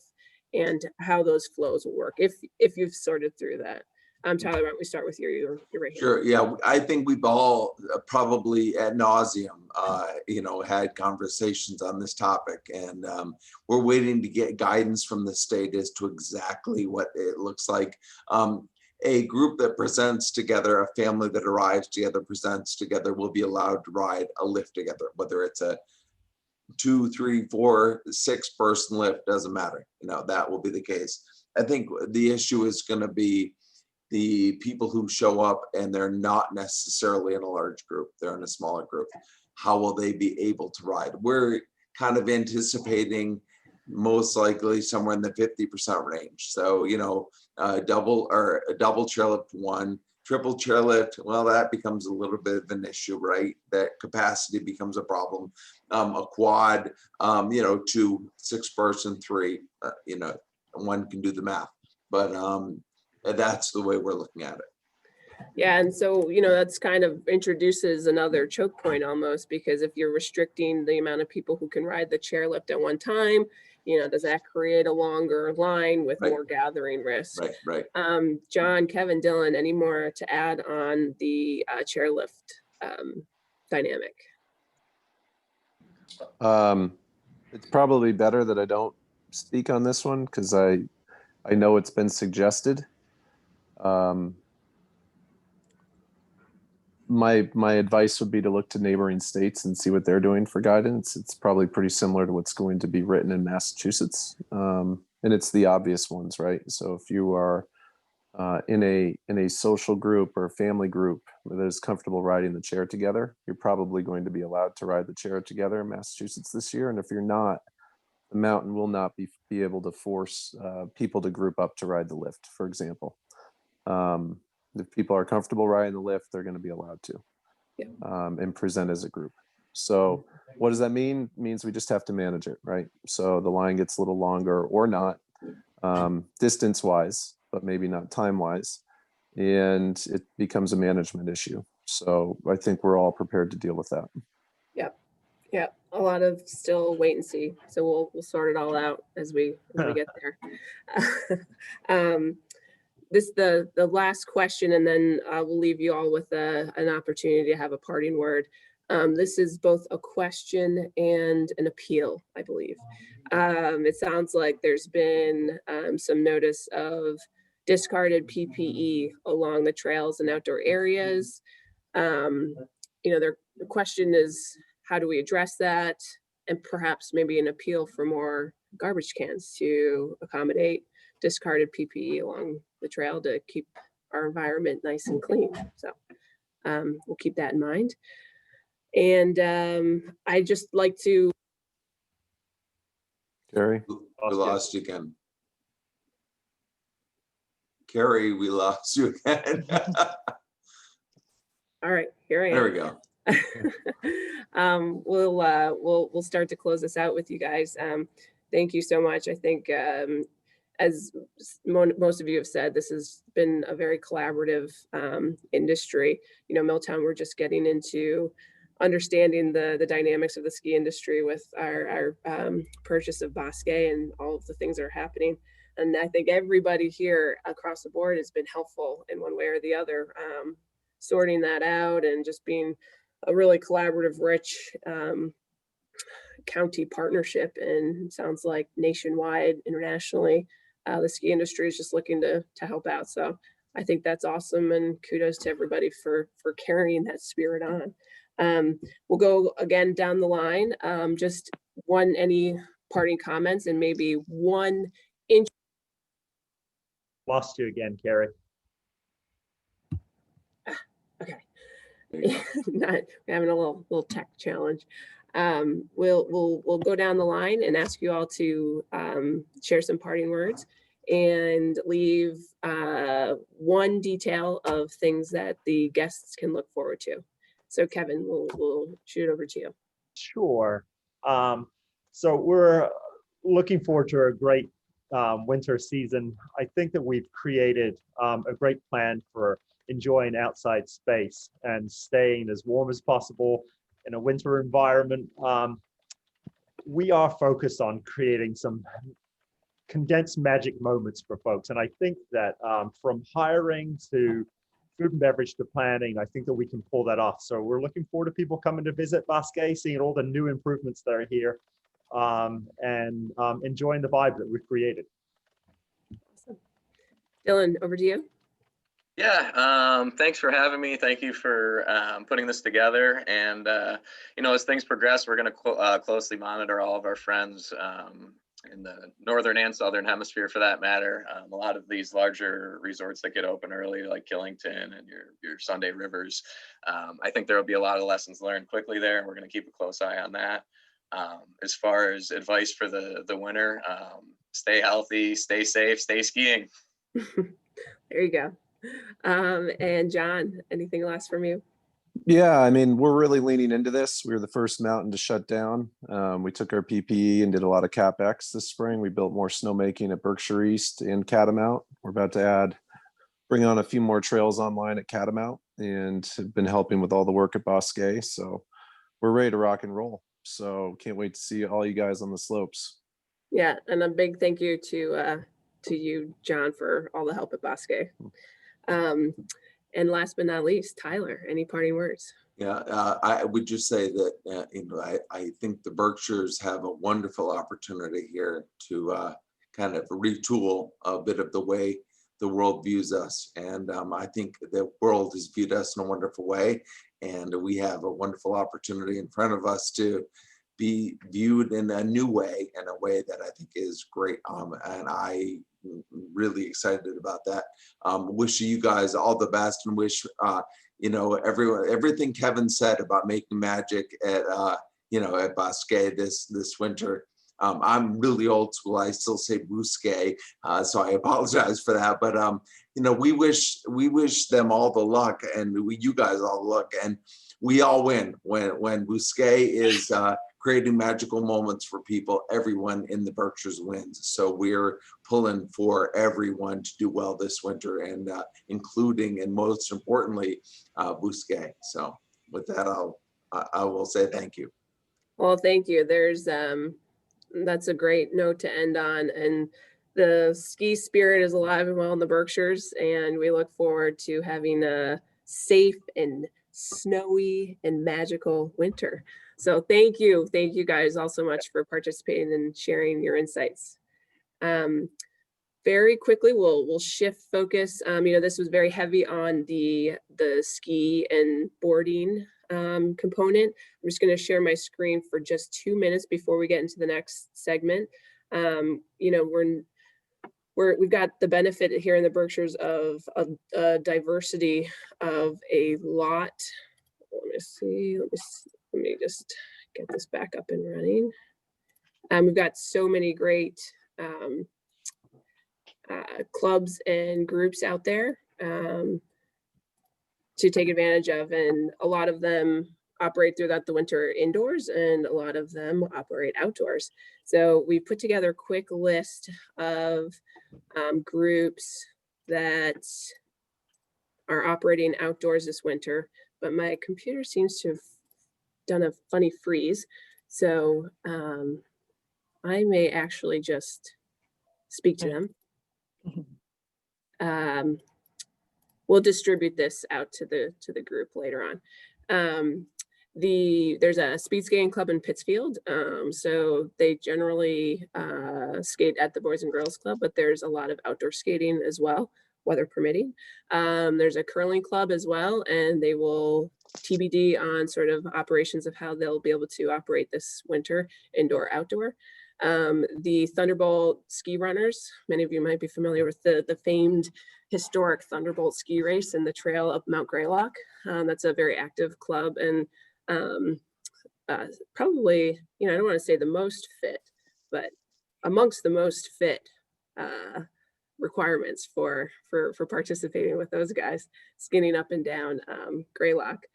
and how those flows will work if you've sorted through that. Tyler, why don't we start with you're right here. Sure. Yeah, I think we've all probably ad nauseum, had conversations on this topic, and we're waiting to get guidance from the state as to exactly what it looks like. A group that presents together, a family that arrives together, presents together, will be allowed to ride a lift together, whether it's a 2, 3, 4, 6 person lift, doesn't matter. That will be the case. I think the issue is going to be the people who show up and they're not necessarily in a large group, they're in a smaller group. How will they be able to ride? We're kind of anticipating most likely somewhere in the 50% range. So, a double chairlift 1, triple chairlift, well, that becomes a little bit of an issue, right? That capacity becomes a problem. A quad, 2, 6 person, 3, one can do the math, but that's the way we're looking at it. Yeah, and so, that's kind of introduces another choke point almost, because if you're restricting the amount of people who can ride the chairlift at one time, does that create a longer line with more gathering risk? Right. John, Kevin, Dylan, any more to add on the chairlift dynamic? It's probably better that I don't speak on this one because I know it's been suggested. My advice would be to look to neighboring states and see what they're doing for guidance. It's probably pretty similar to what's going to be written in Massachusetts, and it's the obvious ones, right? So if you are in a social group or family group that is comfortable riding the chair together, you're probably going to be allowed to ride the chair together in Massachusetts this year. And if you're not, the mountain will not be able to force people to group up to ride the lift, for example. If people are comfortable riding the lift, they're going to be allowed to and present as a group. So what does that mean? It means we just have to manage it, right? So the line gets a little longer or not, distance wise, but maybe not time wise. And it becomes a management issue. So I think we're all prepared to deal with that. Yeah, a lot of still wait and see. So we'll sort it all out as we get there. The last question, and then we'll leave you all with an opportunity to have a parting word. This is both a question and an appeal, I believe. It sounds like there's been some notice of discarded PPE along the trails and outdoor areas. The question is, how do we address that? And perhaps maybe an appeal for more garbage cans to accommodate discarded PPE along the trail to keep our environment nice and clean. So we'll keep that in mind. And I just like to. Carrie? We lost you again. Carrie, we lost you again. All right, here I am. There we go. We'll start to close this out with you guys. Thank you so much. I think as most of you have said, this has been a very collaborative industry. Milltown, we're just getting into understanding the dynamics of the ski industry with our purchase of Bousquet and all of the things that are happening. And I think everybody here across the board has been helpful in one way or the other, sorting that out and just being a really collaborative, rich county partnership. And it sounds like nationwide, internationally, the ski industry is just looking to help out. So I think that's awesome, and kudos to everybody for carrying that spirit on. We'll go again down the line. Just any parting comments and maybe one. Lost you again, Carrie. Okay. We're having a little tech challenge. We'll go down the line and ask you all to share some parting words and leave one detail of things that the guests can look forward to. So Kevin, we'll shoot it over to you. Sure. So we're looking forward to a great winter season. I think that we've created a great plan for enjoying outside space and staying as warm as possible in a winter environment. We are focused on creating some condensed magic moments for folks. And I think that from hiring to food and beverage to planning, I think that we can pull that off. So we're looking forward to people coming to visit Bousquet, seeing all the new improvements that are here, and enjoying the vibe that we've created. Awesome. Dylan, over to you. Yeah, thanks for having me. Thank you for putting this together. And, you know, as things progress, we're going to closely monitor all of our friends in the northern and southern hemisphere, for that matter. A lot of these larger resorts that get open early, like Killington and your Sunday Rivers, I think there will be a lot of lessons learned quickly there, and we're going to keep a close eye on that. As far as advice for the winter, stay healthy, stay safe, stay skiing. There you go. And John, anything last from you? Yeah, I mean, we're really leaning into this. We were the first mountain to shut down. We took our PPE and did a lot of CapEx this spring. We built more snowmaking at Berkshire East and Catamount. We're about to bring on a few more trails online at Catamount, and have been helping with all the work at Bousquet. So we're ready to rock and roll. So can't wait to see all you guys on the slopes. Yeah, and a big thank you to you, John, for all the help at Bousquet. And last but not least, Tyler, any parting words? Yeah, I would just say that, you know, I think the Berkshires have a wonderful opportunity here to kind of retool a bit of the way the world views us. And I think the world has viewed us in a wonderful way. And we have a wonderful opportunity in front of us to be viewed in a new way, in a way that I think is great. And I'm really excited about that. Wish you guys all the best, and wish you know, everything Kevin said about making magic at you know, at Bousquet this winter. I'm really old school. I still say Bousquet, so I apologize for that. But you know, we wish them all the luck, and you guys all the luck, and we all win when Bousquet is creating magical moments for people. Everyone in the Berkshires wins. So we're pulling for everyone to do well this winter, and including, and most importantly, Bousquet. So with that, I will say thank you. Well, thank you. There's that's a great note to end on. And the ski spirit is alive and well in the Berkshires, and we look forward to having a safe and snowy and magical winter. So thank you guys all so much for participating and sharing your insights. Very quickly, we'll shift focus. You know, this was very heavy on the ski and boarding component. I'm just going to share my screen for just 2 minutes before we get into the next segment. You know, we've got the benefit here in the Berkshires of a diversity of a lot. Let me just get this back up and running. We've got so many great clubs and groups out there to take advantage of, and a lot of them operate throughout the winter indoors, and a lot of them operate outdoors. So we put together a quick list of groups that are operating outdoors this winter, but my computer seems to have done a funny freeze. So I may actually just speak to them. We'll distribute this out to the group later on. There's a speed skating club in Pittsfield. So they generally skate at the Boys and Girls Club, but there's a lot of outdoor skating as well, weather permitting. There's a curling club as well, and they will TBD on sort of operations of how they'll be able to operate this winter, indoor, outdoor. The Thunderball Ski Runners, many of you might be familiar with the famed historic Thunderbolt ski race and the trail up Mount Greylock. That's a very active club, and probably, you know, I don't want to say the most fit, but amongst the most fit requirements for participating with those guys, skinning up and down Greylock.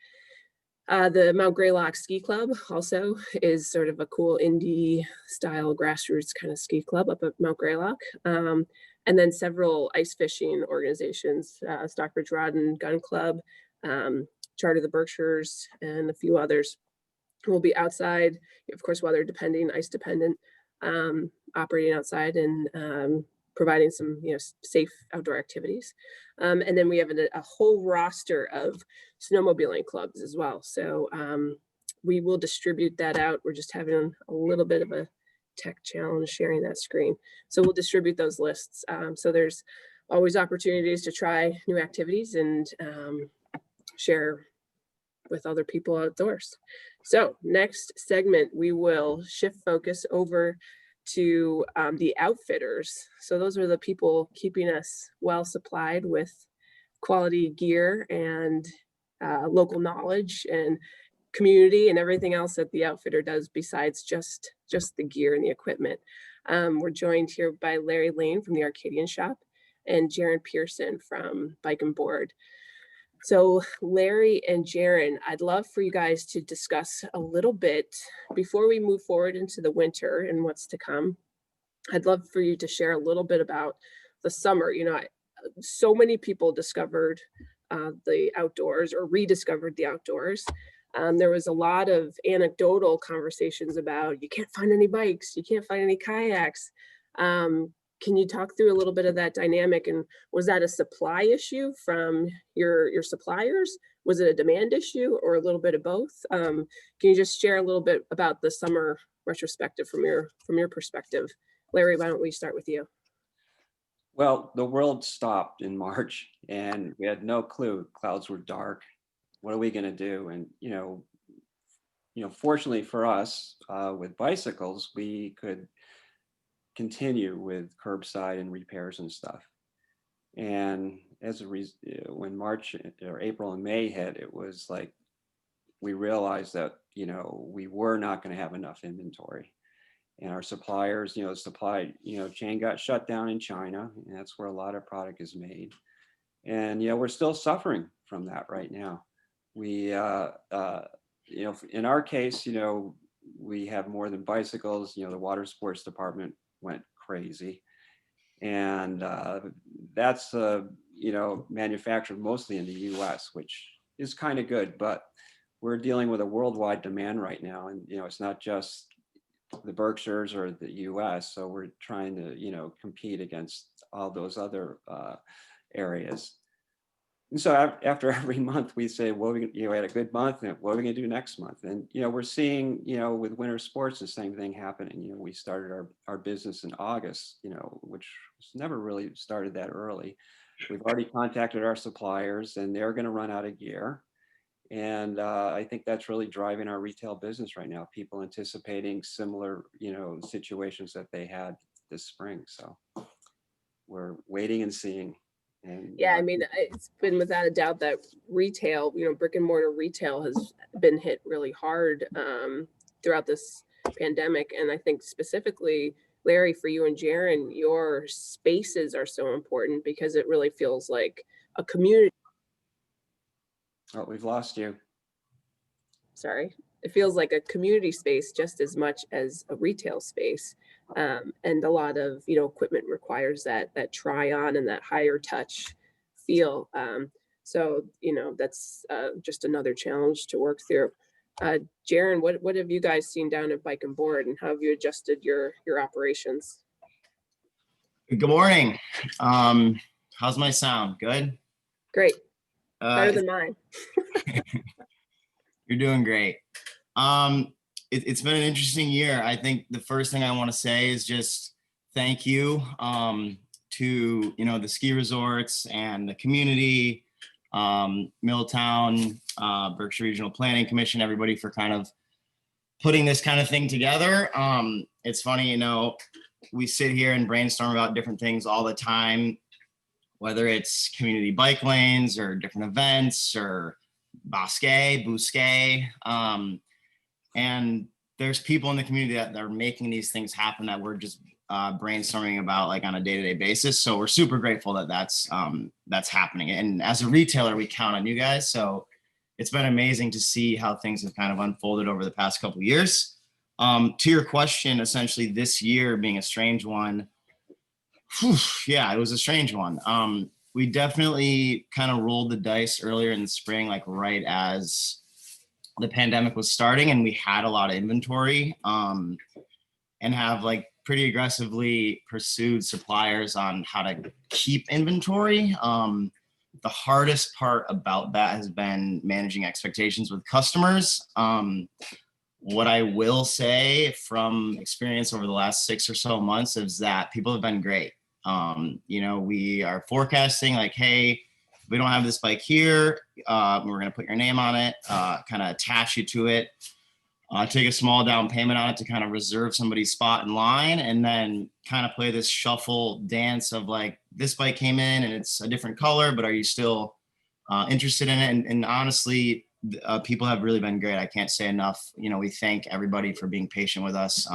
The Mount Greylock Ski Club also is sort of a cool indie style grassroots kind of ski club up at Mount Greylock. And then several ice fishing organizations, Stockbridge Rod and Gun Club, Charter the Berkshires, and a few others. We'll be outside, of course, weather depending, ice dependent, operating outside and providing some, safe outdoor activities. And then we have a whole roster of snowmobiling clubs as well. So we will distribute that out. We're just having a little bit of a tech challenge sharing that screen. So we'll distribute those lists. So there's always opportunities to try new activities and share with other people outdoors. So next segment, we will shift focus over to the outfitters. So those are the people keeping us well supplied with quality gear and local knowledge and community and everything else that the outfitter does besides just the gear and the equipment. We're joined here by Larry Lane from the Arcadian shop and Jaron Pearson from Bike and Board. So Larry and Jaron, I'd love for you guys to discuss a little bit before we move forward into the winter and what's to come. I'd love for you to share a little bit about the summer. So many people discovered the outdoors or rediscovered the outdoors. There was a lot of anecdotal conversations about you can't find any bikes, you can't find any kayaks. Can you talk through a little bit of that dynamic? And was that a supply issue from your suppliers? Was it a demand issue or a little bit of both? Can you just share a little bit about the summer retrospective from your perspective? Larry, why don't we start with you? Well, the world stopped in March and we had no clue. Clouds were dark. What are we going to do? And, fortunately for us with bicycles, we could continue with curbside and repairs and stuff. And as when March or April and May hit, it was like we realized that we were not going to have enough inventory, and our suppliers, the supply chain got shut down in China, and that's where a lot of product is made. And we're still suffering from that right now. We in our case, we have more than bicycles. The water sports department went crazy, and that's manufactured mostly in the US, which is kind of good, but we're dealing with a worldwide demand right now, and it's not just the Berkshires or the US, so we're trying to compete against all those other areas. And so after every month we say, well, we had a good month, and what are we going to do next month? And we're seeing with winter sports the same thing happening. We started our business in August, which was never really started that early. We've already contacted our suppliers, and they're going to run out of gear. And I think that's really driving our retail business right now. People anticipating similar situations that they had this spring. So we're waiting and seeing. And, yeah, I mean, it's been without a doubt that retail, brick and mortar retail has been hit really hard throughout this pandemic. And I think specifically, Larry, for you and Jaron, your spaces are so important because it really feels like a community. Oh, we've lost you. Sorry. It feels like a community space just as much as a retail space. And a lot of, equipment requires that try on and that higher touch feel. So, that's just another challenge to work through. Jaron, what have you guys seen down at Bike and Board, and how have you adjusted your operations? Good morning. How's my sound? Good? Great. Better than mine. You're doing great. It's been an interesting year. I think the first thing I want to say is just thank you to the ski resorts and the community, Milltown, Berkshire Regional Planning Commission, everybody for kind of putting this kind of thing together. It's funny, we sit here and brainstorm about different things all the time, whether it's community bike lanes or different events or Bousquet. And there's people in the community that are making these things happen that we're just brainstorming about like on a day-to-day basis. So we're super grateful that that's happening. And as a retailer, we count on you guys. So it's been amazing to see how things have kind of unfolded over the past couple of years. To your question, essentially this year being a strange one. Yeah, it was a strange one. We definitely kind of rolled the dice earlier in the spring, like right as the pandemic was starting and we had a lot of inventory, and have like pretty aggressively pursued suppliers on how to keep inventory. The hardest part about that has been managing expectations with customers. What I will say from experience over the last 6 or so months is that people have been great. You know, we are forecasting like, hey, we don't have this bike here. We're going to put your name on it, kind of attach you to it, take a small down payment on it to kind of reserve somebody's spot in line, and then kind of play this shuffle dance of like, this bike came in and it's a different color, but are you still interested in it? And honestly, people have really been great. I can't say enough. You know, we thank everybody for being patient with us.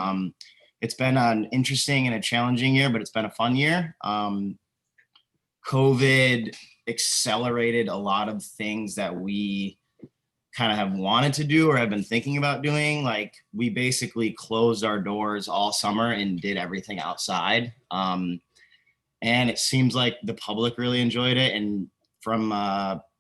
It's been an interesting and a challenging year, but it's been a fun year. COVID accelerated a lot of things that we kind of have wanted to do or have been thinking about doing. Like, we basically closed our doors all summer and did everything outside. And it seems like the public really enjoyed it. And from,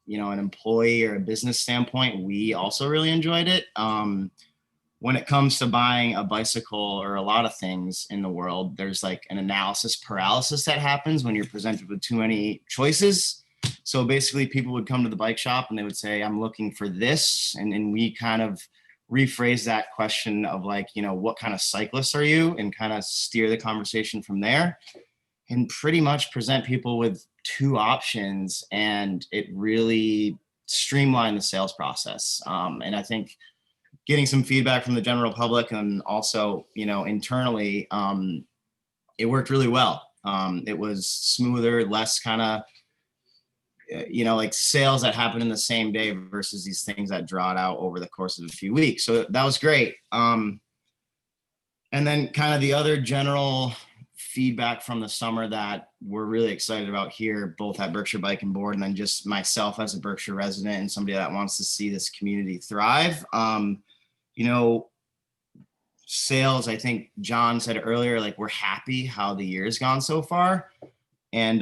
you know, an employee or a business standpoint, we also really enjoyed it. When it comes to buying a bicycle or a lot of things in the world, there's like an analysis paralysis that happens when you're presented with too many choices. So basically people would come to the bike shop and they would say, I'm looking for this. And we kind of rephrase that question of like, you know, what kind of cyclist are you? And kind of steer the conversation from there and pretty much present people with 2 options. And it really streamlined the sales process. And I think getting some feedback from the general public and also, you know, internally, it worked really well. It was smoother, less kind of, you know, like sales that happen in the same day versus these things that draw it out over the course of a few weeks. So that was great. And then kind of the other general feedback from the summer that we're really excited about here, both at Berkshire Bike and Board, and then just myself as a Berkshire resident and somebody that wants to see this community thrive. You know, sales, I think John said earlier, like, we're happy how the year's gone so far. And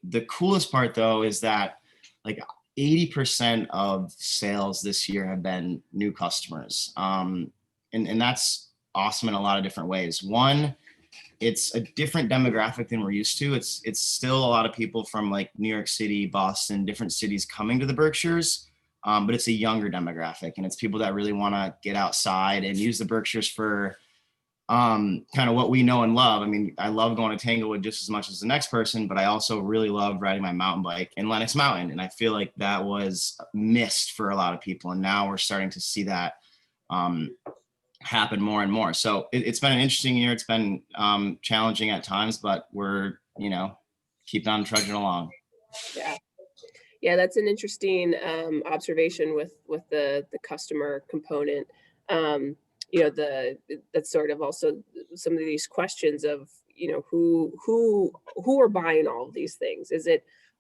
the coolest part though is that like 80% of sales this year have been new customers. And that's awesome in a lot of different ways. One, it's a different demographic than we're used to. It's still a lot of people from like New York City, Boston, different cities coming to the Berkshires. But it's a younger demographic, and it's people that really want to get outside and use the Berkshires for kind of what we know and love. I mean, I love going to Tanglewood just as much as the next person, but I also really love riding my mountain bike in Lenox Mountain. And I feel like that was missed for a lot of people. And now we're starting to see that happen more and more. So it's been an interesting year. It's been challenging at times, but we're, you know, keep on trudging along. Yeah, that's an interesting observation with the customer component. You know, that's sort of also some of these questions of, you know, who are buying all of these things.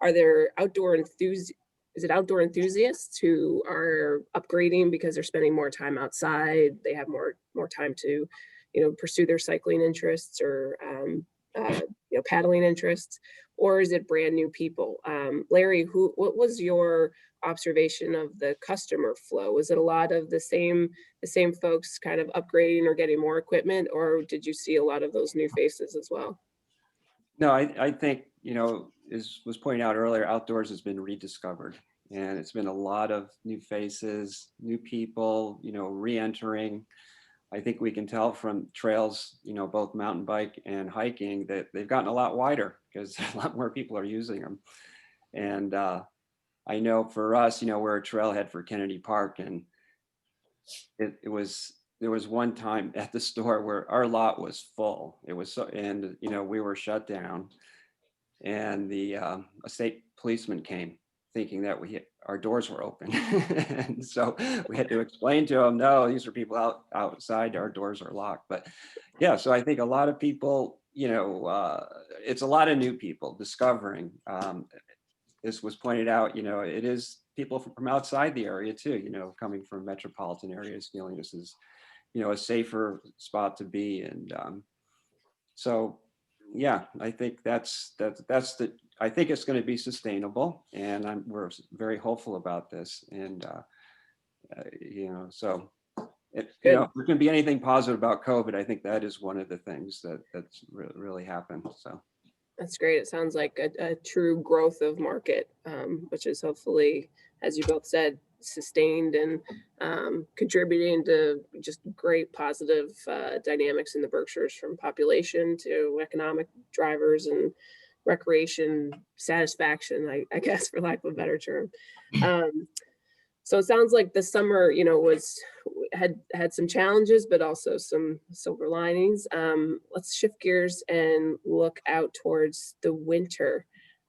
Are there outdoor enthusiasts who are upgrading because they're spending more time outside? They have more time to, you know, pursue their cycling interests or you know, paddling interests, or is it brand new people? Larry, what was your observation of the customer flow? Was it a lot of the same folks kind of upgrading or getting more equipment, or did you see a lot of those new faces as well? No, I think, you know, as was pointed out earlier, outdoors has been rediscovered, and it's been a lot of new faces, new people, you know, re-entering. I think we can tell from trails, you know, both mountain bike and hiking, that they've gotten a lot wider because a lot more people are using them. And I know for us, you know, we're a trailhead for Kennedy Park, and there was one time at the store where our lot was full. It was so, and you know, we were shut down, and the a state policeman came thinking that our doors were open. And so we had to explain to them, no, these are people outside, our doors are locked. But yeah, so I think a lot of people, you know, it's a lot of new people discovering. This was pointed out, you know, it is people from outside the area too, you know, coming from metropolitan areas, feeling this is, you know, a safer spot to be. And so, yeah, I think that's I think it's going to be sustainable, and we're very hopeful about this. And You know, so you Good. know, if there can be anything positive about COVID, I think that is one of the things that's really happened. So That's great. It sounds like a true growth of market, which is hopefully, as you both said, sustained and contributing to just great positive dynamics in the Berkshires, from population to economic drivers and recreation satisfaction, I guess, for lack of a better term. So it sounds like the summer, you know, had some challenges, but also some silver linings. Let's shift gears and look out towards the winter.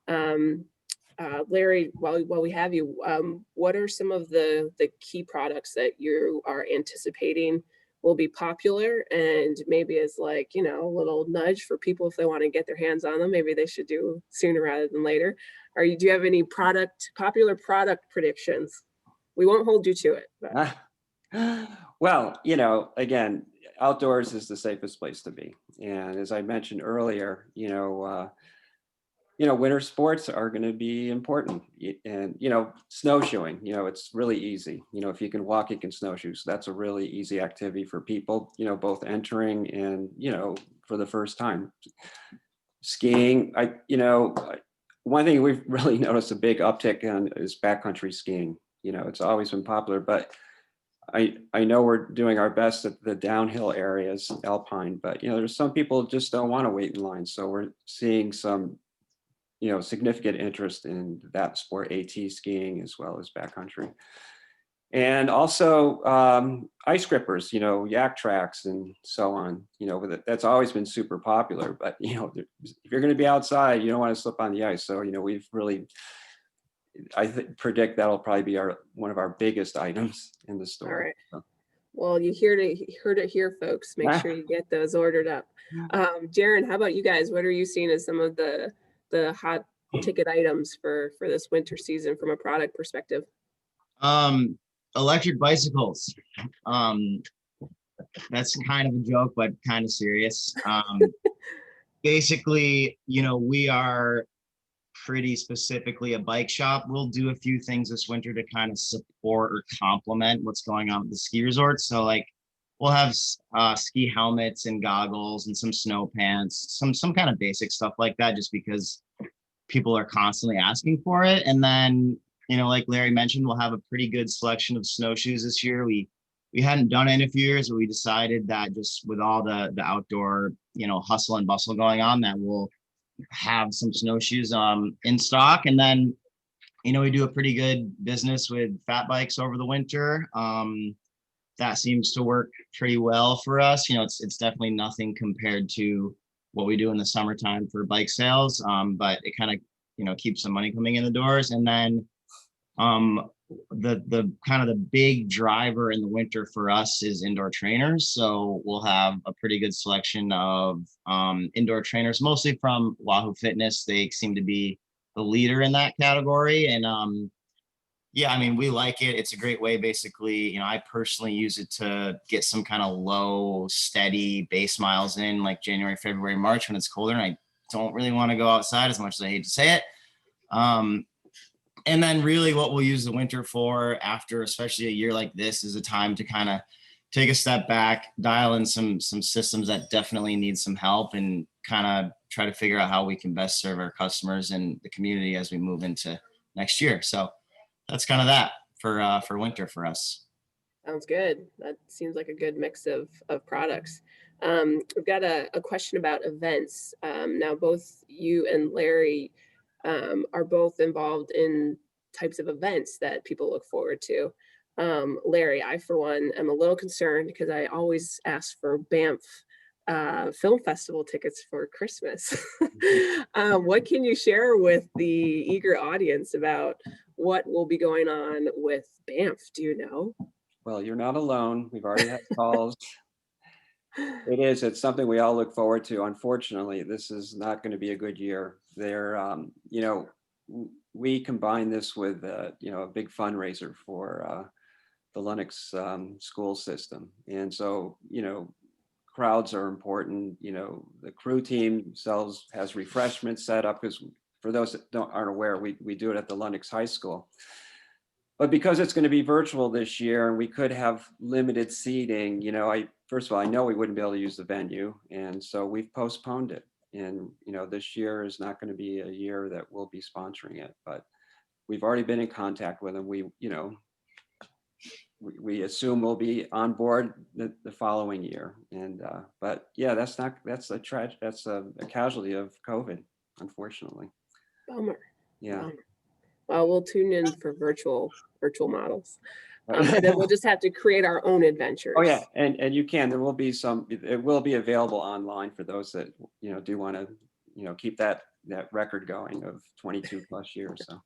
Larry, while we have you, what are some of the key products that you are anticipating will be popular, and maybe as, like, you know, a little nudge for people if they want to get their hands on them, maybe they should do sooner rather than later. Do you have any popular product predictions? We won't hold you to it. But. Well, you know, again, outdoors is the safest place to be. And as I mentioned earlier, you know, winter sports are going to be important. And, you know, snowshoeing, you know, it's really easy. You know, if you can walk, you can snowshoe. So that's a really easy activity for people, you know, both entering and, you know, for the first time. Skiing, one thing we've really noticed a big uptick in is backcountry skiing. You know, it's always been popular, but I know we're doing our best at the downhill areas, alpine, but, you know, there's some people just don't want to wait in line. So we're seeing some, you know, significant interest in that sport, AT skiing, as well as backcountry. And also ice grippers, you know, yak tracks and so on, you know, that's always been super popular, but, you know, if you're going to be outside, you don't want to slip on the ice. So, you know, we've really, predict that'll probably be one of our biggest items in the store. All right. So. Well, heard it here, folks. Make sure you get those ordered up. Jaron, how about you guys? What are you seeing as some of the hot ticket items for this winter season from a product perspective? Electric bicycles. That's kind of a joke, but kind of serious. Basically, you know, we are pretty specifically a bike shop. We'll do a few things this winter to kind of support or complement what's going on with the ski resorts. So, like, we'll have ski helmets and goggles and some snow pants, some kind of basic stuff like that, just because people are constantly asking for it. And then, you know, like Larry mentioned, we'll have a pretty good selection of snowshoes this year. We hadn't done it in a few years, but we decided that just with all the outdoor, you know, hustle and bustle going on, that we'll have some snowshoes in stock. And then, you know, we do a pretty good business with fat bikes over the winter. That seems to work pretty well for us. You know, it's definitely nothing compared to what we do in the summertime for bike sales, but it kind of, you know, keeps some money coming in the doors. And then the kind of the big driver in the winter for us is indoor trainers. So we'll have a pretty good selection of indoor trainers, mostly from Wahoo Fitness. They seem to be the leader in that category. And yeah, I mean, we like it. It's a great way, basically. You know, I personally use it to get some kind of low, steady base miles in, like January, February, March, when it's colder and I don't really want to go outside, as much as I hate to say it. And then really what we'll use the winter for, after especially a year like this, is a time to kind of take a step back, dial in some systems that definitely need some help, and kind of try to figure out how we can best serve our customers and the community as we move into next year. So that's kind of that for winter for us. Sounds good. That seems like a good mix of products. We've got a question about events. Now, both you and Larry are both involved in types of events that people look forward to. Larry, I, for one, am a little concerned because I always ask for Banff Film Festival tickets for Christmas. What can you share with the eager audience about what will be going on with Banff? Do you know? Well, you're not alone. We've already had calls. It's something we all look forward to. Unfortunately, this is not going to be a good year. You know, we combine this with, you know, a big fundraiser for the Lennox school system. And so, you know, crowds are important. You know, the crew team has refreshments set up, because for those that aren't aware, we do it at the Lennox High School. But because it's going to be virtual this year and we could have limited seating, you know, first of all, I know we wouldn't be able to use the venue. And so we've postponed it. And, you know, this year is not going to be a year that we'll be sponsoring it, but we've already been in contact with them. We assume we'll be on board the following year. And, but yeah, that's a casualty of COVID, unfortunately. Bummer. Yeah. Bummer. Well, we'll tune in for virtual models. And then we'll just have to create our own adventures. Oh yeah, and you can. There will be it will be available online for those that do want to keep that record going of 22 plus years. So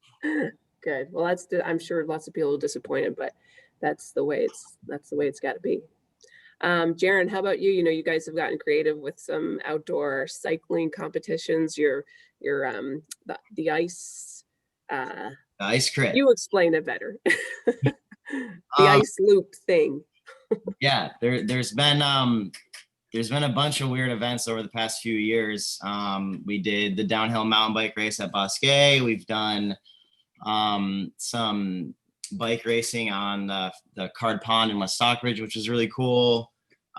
good. Well, I'm sure lots of people are disappointed, but that's the way it's got to be. Jaron, how about you? You guys have gotten creative with some outdoor cycling competitions. The ice. The ice crit. You explain it better. The ice loop thing. Yeah, there's been a bunch of weird events over the past few years. We did the downhill mountain bike race at Bousquet. We've done some bike racing on the Card Pond in West Stockbridge, which is really cool.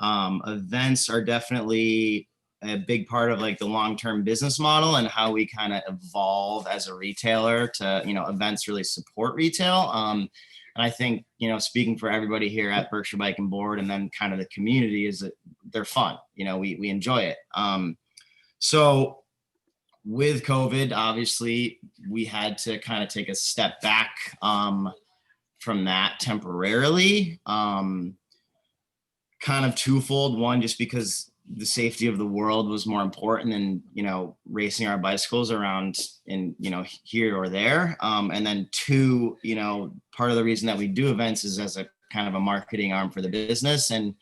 Events are definitely a big part of like the long-term business model and how we kind of evolve as a retailer to, events really support retail. And I think, speaking for everybody here at Berkshire Bike and Board and then kind of the community is that they're fun. We enjoy it. So with COVID, obviously we had to kind of take a step back from that temporarily, kind of twofold. One, just because the safety of the world was more important than, racing our bicycles around in, here or there. And then two, part of the reason that we do events is as a kind of a marketing arm for the business. And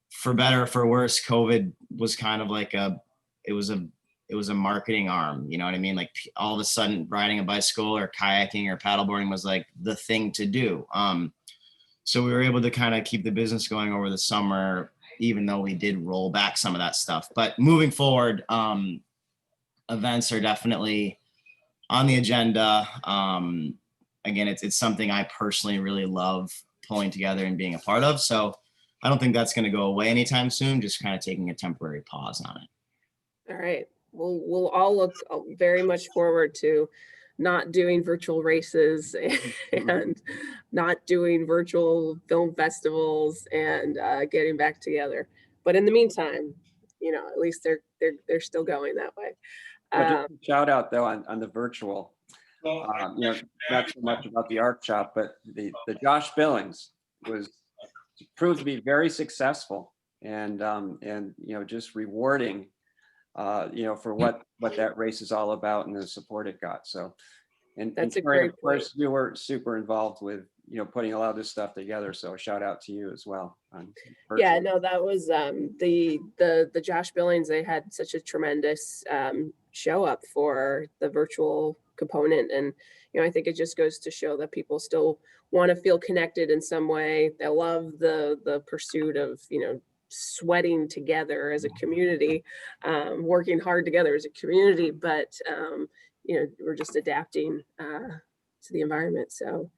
for better or for worse, COVID was kind of like it was a marketing arm, you know what I mean? Like all of a sudden riding a bicycle or kayaking or paddleboarding was like the thing to do. So we were able to kind of keep the business going over the summer, even though we did roll back some of that stuff. But moving forward, events are definitely on the agenda. Again, it's something I personally really love pulling together and being a part of. So I don't think that's going to go away anytime soon, just kind of taking a temporary pause on it. All right. We'll all look very much forward to not doing virtual races and not doing virtual film festivals and getting back together. But in the meantime, at least they're still going that way. Shout out though on the virtual, not so much about the art shop, but the Josh Billings proved to be very successful and just rewarding. For what that race is all about and the support it got. So, and that's Terry, of course, you were super involved with, putting a lot of this stuff together. So a shout out to you as well. Yeah, no, that was the Josh Billings. They had such a tremendous show up for the virtual component. And, I think it just goes to show that people still want to feel connected in some way. They love the pursuit of, sweating together as a community, working hard together as a community, but we're just adapting to the environment. So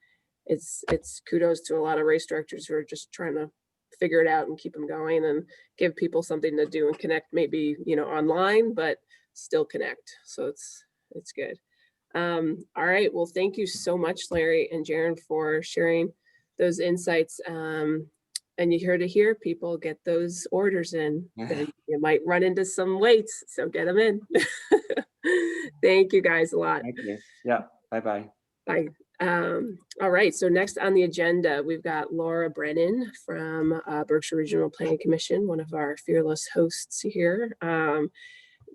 it's kudos to a lot of race directors who are just trying to figure it out and keep them going and give people something to do and connect, maybe online, but still connect. So it's good. All right, well, thank you so much, Larry and Jaron, for sharing those insights. And you heard it here, people, get those orders in. Then you might run into some waits, so get them in. Thank you guys a lot. Thank you. Yeah, bye-bye. Bye. All right, so next on the agenda, we've got Laura Brennan from Berkshire Regional Planning Commission, one of our fearless hosts here.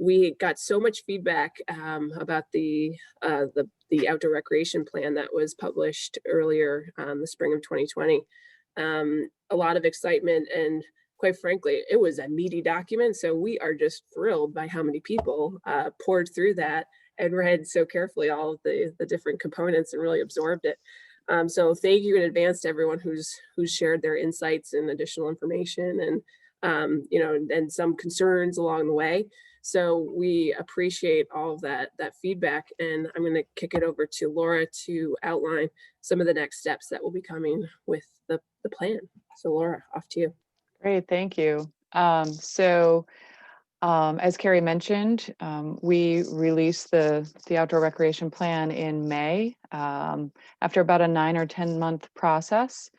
We got so much feedback about the outdoor recreation plan that was published earlier the spring of 2020. A lot of excitement, and quite frankly, it was a meaty document. So we are just thrilled by how many people poured through that and read so carefully all of the different components and really absorbed it. So thank you in advance to everyone who's shared their insights and additional information and and some concerns along the way. So we appreciate all of that feedback, and I'm going to kick it over to Laura to outline some of the next steps that will be coming with the plan. So Laura, off to you. Great, thank you. As Carrie mentioned, we released the outdoor recreation plan in May after about a 9 or 10 month process,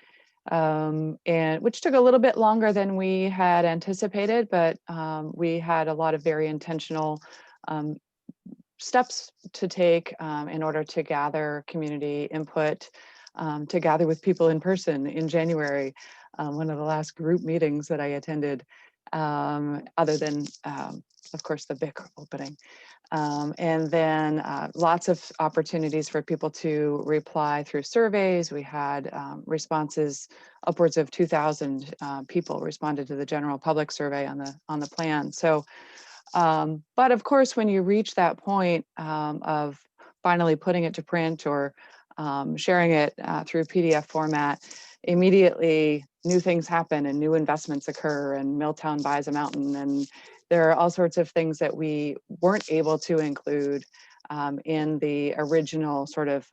and which took a little bit longer than we had anticipated, but we had a lot of very intentional steps to take in order to gather community input, to gather with people in person in January, one of the last group meetings that I attended, other than, of course, the BIC opening. And then lots of opportunities for people to reply through surveys. We had responses, upwards of 2,000 people responded to the general public survey on the plan. So, but of course, when you reach that point of finally putting it to print or sharing it through PDF format, immediately new things happen and new investments occur, and Milltown buys a mountain, and there are all sorts of things that we weren't able to include in the original sort of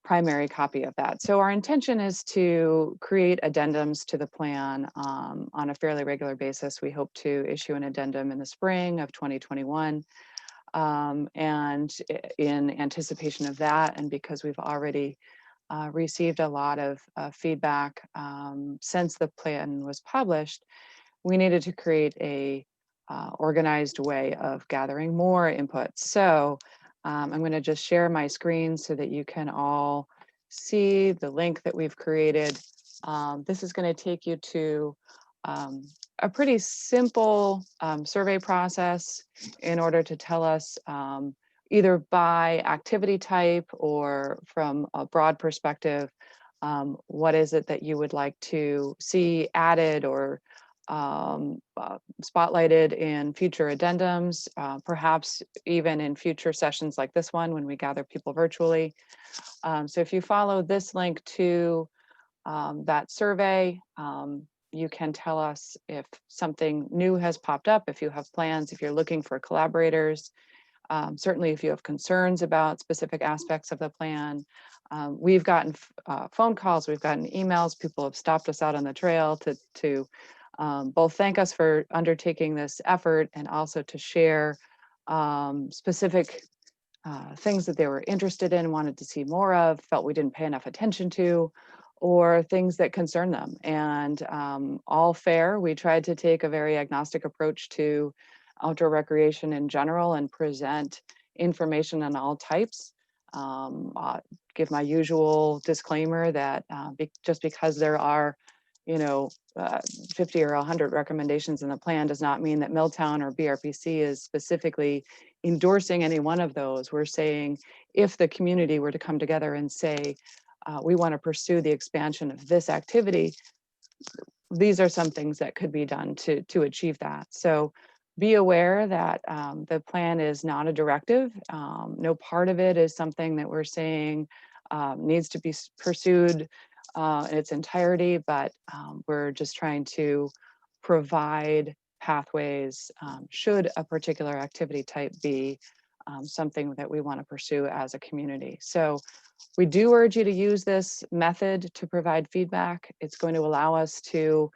primary copy of that. So our intention is to create addendums to the plan on a fairly regular basis. We hope to issue an addendum in the spring of 2021. And in anticipation of that, and because we've already received a lot of feedback since the plan was published, we needed to create a organized way of gathering more input. So I'm going to just share my screen so that you can all see the link that we've created. This is going to take you to a pretty simple survey process in order to tell us either by activity type or from a broad perspective, what is it that you would like to see added or spotlighted in future addendums, perhaps even in future sessions like this one when we gather people virtually. So if you follow this link to that survey, you can tell us if something new has popped up, if you have plans, if you're looking for collaborators, certainly if you have concerns about specific aspects of the plan. We've gotten phone calls, we've gotten emails, people have stopped us out on the trail to both thank us for undertaking this effort and also to share specific things that they were interested in, wanted to see more of, felt we didn't pay enough attention to, or things that concern them. And all fair, we tried to take a very agnostic approach to outdoor recreation in general and present information on all types. Give my usual disclaimer that just because there are 50 or 100 recommendations in the plan does not mean that Milltown or BRPC is specifically endorsing any one of those. We're saying if the community were to come together and say, we want to pursue the expansion of this activity, these are some things that could be done to achieve that. So be aware that the plan is not a directive. No part of it is something that we're saying needs to be pursued in its entirety, but we're just trying to provide pathways should a particular activity type be something that we want to pursue as a community. So we do urge you to use this method to provide feedback. It's going to allow us to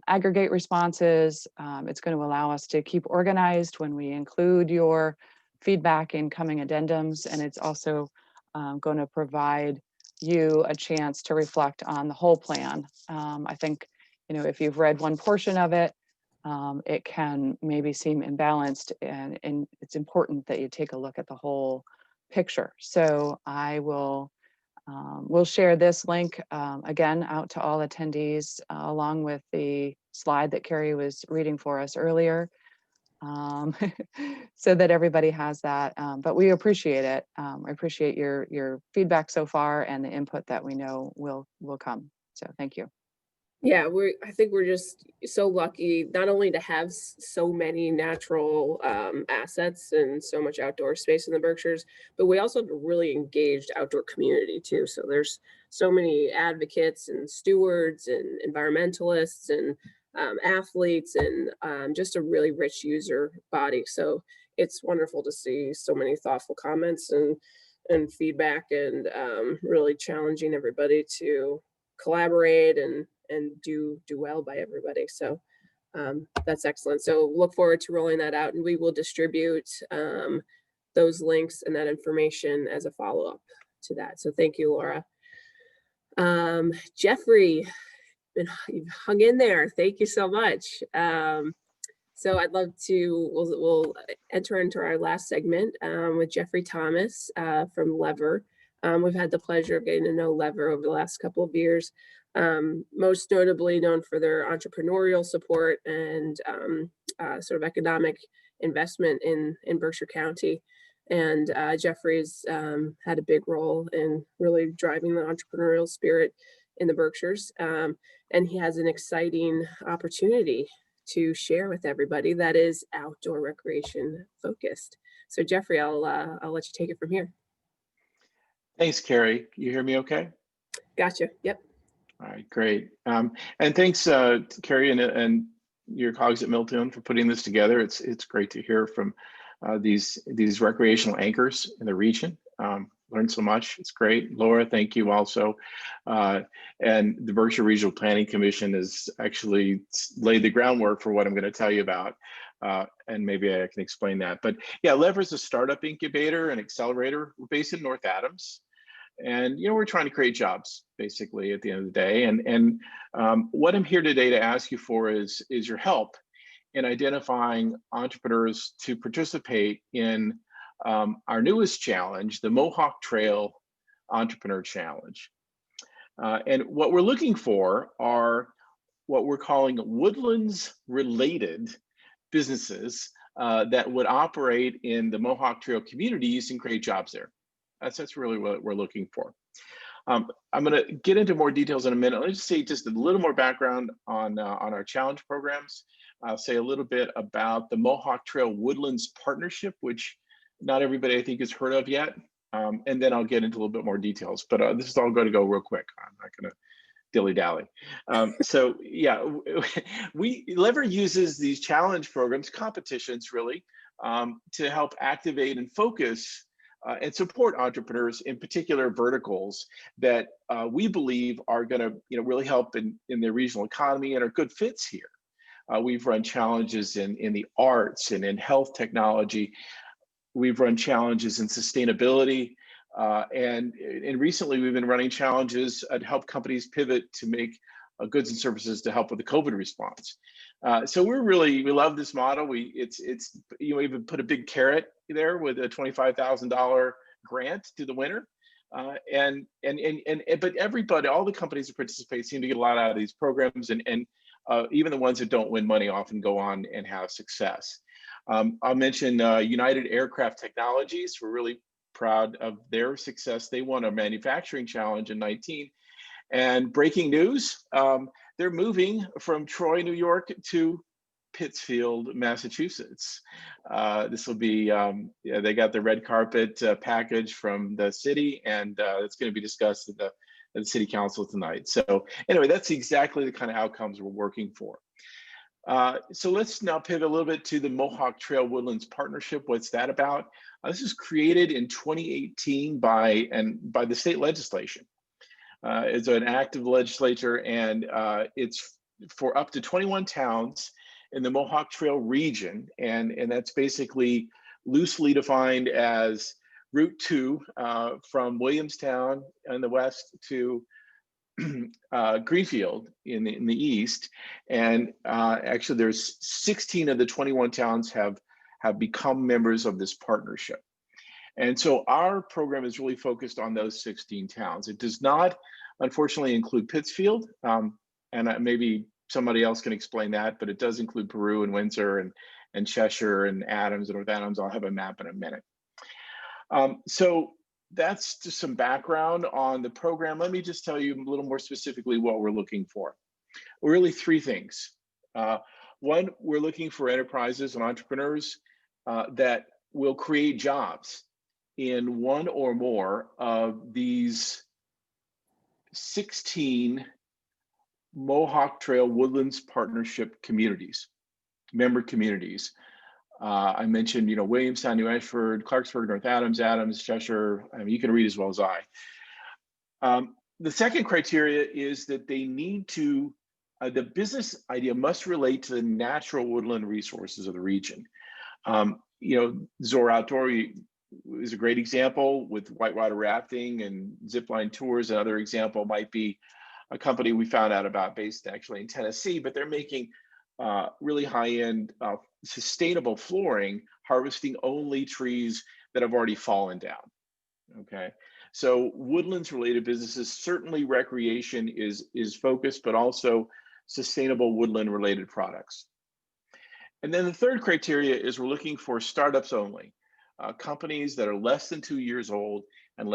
aggregate responses. It's going to allow us to keep organized when we include your feedback in coming addendums, and it's also going to provide you a chance to reflect on the whole plan. I think, if you've read one portion of it, it can maybe seem imbalanced, and it's important that you take a look at the whole picture. So I will we'll share this link again out to all attendees along with the slide that Carrie was reading for us earlier, so that everybody has that. But we appreciate it. I appreciate your feedback so far and the input that we know will come. So thank you. Yeah, I think we're just so lucky not only to have so many natural assets and so much outdoor space in the Berkshires, but we also have a really engaged outdoor community too. So there's so many advocates and stewards and environmentalists and athletes and just a really rich user body. So it's wonderful to see so many thoughtful comments and feedback, and really challenging everybody to collaborate and do well by everybody. So that's excellent. So look forward to rolling that out, and we will distribute those links and that information as a follow-up to that. So thank you, Laura. Jeffrey, you've hung in there. Thank you so much. So I'd love to, we'll enter into our last segment with Jeffrey Thomas from Lever. We've had the pleasure of getting to know Lever over the last couple of years, most notably known for their entrepreneurial support and sort of economic investment in Berkshire County. And Jeffrey's had a big role in really driving the entrepreneurial spirit in the Berkshires. And he has an exciting opportunity to share with everybody that is outdoor recreation focused. So Jeffrey, I'll let you take it from here. Thanks, Carrie. You hear me okay? Gotcha. Yep. All right, great. And thanks, Carrie and your colleagues at Milltown for putting this together. It's great to hear from these recreational anchors in the region. Learned so much. It's great. Laura, thank you also. And the Berkshire Regional Planning Commission has actually laid the groundwork for what I'm going to tell you about. And maybe I can explain that. But yeah, Lever is a startup incubator and accelerator. We're based in North Adams. And, you know, we're trying to create jobs basically at the end of the day. And what I'm here today to ask you for is your help in identifying entrepreneurs to participate in our newest challenge, the Mohawk Trail Entrepreneur Challenge. And what we're looking for are what we're calling Woodlands related businesses that would operate in the Mohawk Trail communities and create jobs there. That's really what we're looking for. I'm going to get into more details in a minute. Let's say just a little more background on our challenge programs. I'll say a little bit about the Mohawk Trail Woodlands Partnership, which not everybody I think has heard of yet. And then I'll get into a little bit more details, but this is all going to go real quick. I'm not going to dilly-dally. So yeah, Lever uses these challenge programs, competitions really, to help activate and focus and support entrepreneurs in particular verticals that we believe are going to really help in the regional economy and are good fits here. We've run challenges in the arts and in health technology. We've run challenges in sustainability. And recently we've been running challenges to help companies pivot to make goods and services to help with the COVID response. So we love this model. We even put a big carrot there with a $25,000 grant to the winner. But everybody, all the companies that participate seem to get a lot out of these programs, and even the ones that don't win money often go on and have success. I'll mention United Aircraft Technologies. We're really proud of their success. They won a manufacturing challenge in 2019. And breaking news, they're moving from Troy, New York to Pittsfield, Massachusetts. This will be, they got the red carpet package from the city, and it's going to be discussed at the city council tonight. So anyway, that's exactly the kind of outcomes we're working for. So let's now pivot a little bit to the Mohawk Trail Woodlands Partnership. What's that about? This was created in 2018 by the state legislation. It's an active legislature, and it's for up to 21 towns in the Mohawk Trail region, and that's basically loosely defined as Route 2 from Williamstown in the west to Greenfield in the east. And actually there's 16 of the 21 towns have become members of this partnership. And so our program is really focused on those 16 towns. It does not, unfortunately, include Pittsfield, and maybe somebody else can explain that, but it does include Peru and Windsor and Cheshire and Adams and North Adams. I'll have a map in a minute. So that's just some background on the program. Let me just tell you a little more specifically what we're looking for. Really three things. One, we're looking for enterprises and entrepreneurs that will create jobs in one or more of these 16 Mohawk Trail Woodlands Partnership communities, member communities. I mentioned, Williamstown, New Ashford, Clarksburg, North Adams, Cheshire. I mean, you can read as well as I. The second criteria is that they need to, the business idea must relate to the natural woodland resources of the region. Zora Outdoor is a great example with whitewater rafting and zipline tours. Another example might be a company we found out about based actually in Tennessee, but they're making really high-end sustainable flooring, harvesting only trees that have already fallen down. Okay, so woodlands related businesses, certainly recreation is focused, but also sustainable woodland related products. And then the third criteria is we're looking for startups only, companies that are less than 2 years old and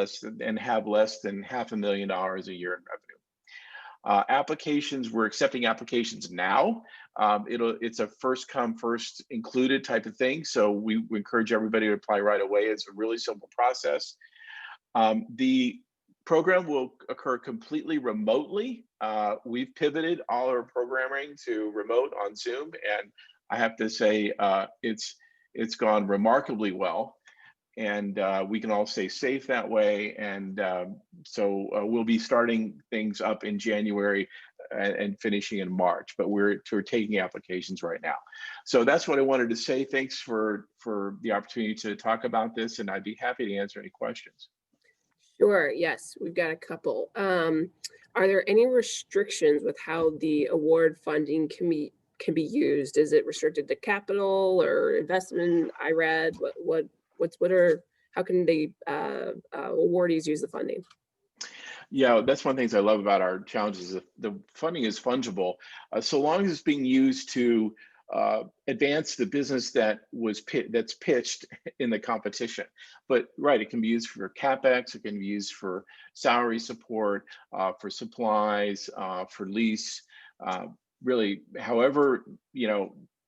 have less than $500,000 a year in revenue. Applications, we're accepting applications now. It's a first come, first included type of thing. So we encourage everybody to apply right away. It's a really simple process. The program will occur completely remotely. We've pivoted all our programming to remote on Zoom, and I have to say it's gone remarkably well. And we can all stay safe that way. And so we'll be starting things up in January and finishing in March, but we're taking applications right now. So that's what I wanted to say. Thanks for the opportunity to talk about this, and I'd be happy to answer any questions. Sure, yes, we've got a couple. Are there any restrictions with how the award funding can be used? Is it restricted to capital or investment? I read how can the awardees use the funding? Yeah, that's one of the things I love about our challenges. The funding is fungible, so long as it's being used to advance the business that's pitched in the competition. But right, it can be used for CapEx, it can be used for salary support, for supplies, for lease. Really, however you're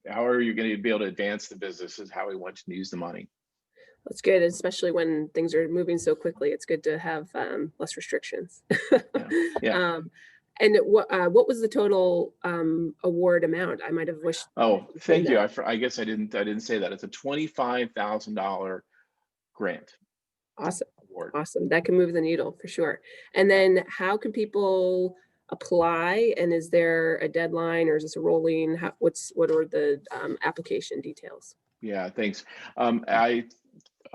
going to be able to advance the business is how we want you to use the money. That's good, especially when things are moving so quickly. It's good to have less restrictions. Yeah. And what was the total award amount? I might have wished. Oh, thank you. I guess I didn't say that. It's a $25,000 grant. Awesome. Award. Awesome. That can move the needle for sure. And then how can people apply? And is there a deadline, or is this a rolling? What are the application details? Yeah, thanks.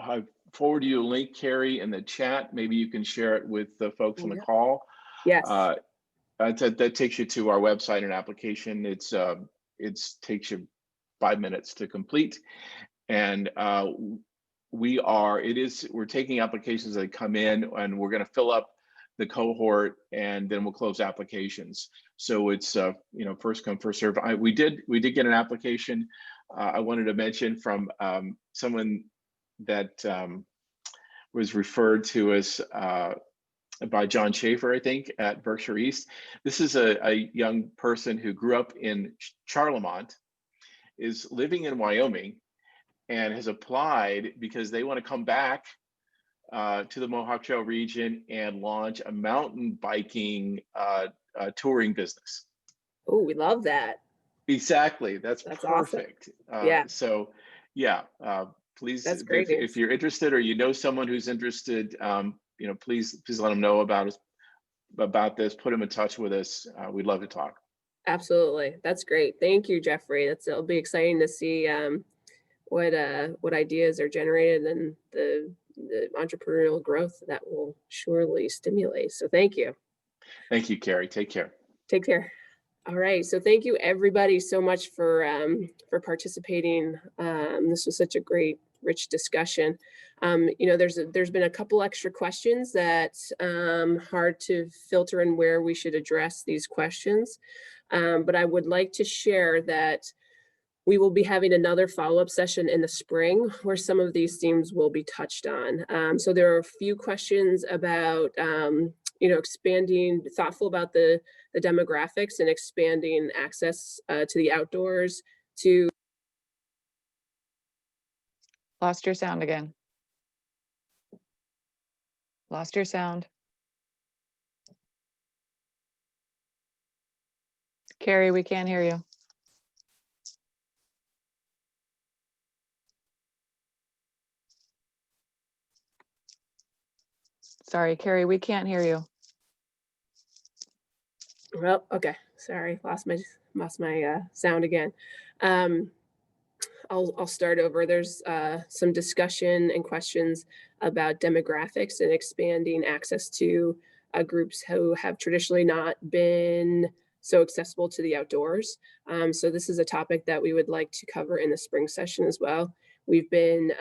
I forward you a link, Carrie, in the chat. Maybe you can share it with the folks on the call. Yes. That takes you to our website and application. It takes you 5 minutes to complete, and we're taking applications that come in, and we're going to fill up the cohort, and then we'll close applications. So it's first come, first serve. We did get an application. I wanted to mention from someone that was referred to us by John Schaefer, I think, at Berkshire East. This is a young person who grew up in Charlemont, is living in Wyoming, and has applied because they want to come back to the Mohawk Trail region and launch a mountain biking touring business. Oh, we love that. Exactly. That's perfect. Awesome. Yeah. So yeah, please, that's great if you're interested, or you know someone who's interested, please let them know about this. Put them in touch with us. We'd love to talk. Absolutely. That's great. Thank you, Jeffrey. It'll be exciting to see what ideas are generated and the entrepreneurial growth that will surely stimulate. So thank you. Thank you, Carrie. Take care. Take care. All right. So thank you everybody so much for participating. This was such a great, rich discussion. There's been a couple extra questions that hard to filter in where we should address these questions. But I would like to share that we will be having another follow-up session in the spring where some of these themes will be touched on. So there are a few questions about, expanding, thoughtful about the demographics and expanding access to the outdoors to. Lost your sound again. Lost your sound. Carrie, we can't hear you. Sorry, Carrie, we can't hear you. Well, okay, sorry, lost my sound again. I'll start over. There's some discussion and questions about demographics and expanding access to groups who have traditionally not been so accessible to the outdoors. So this is a topic that we would like to cover in the spring session as well. We've been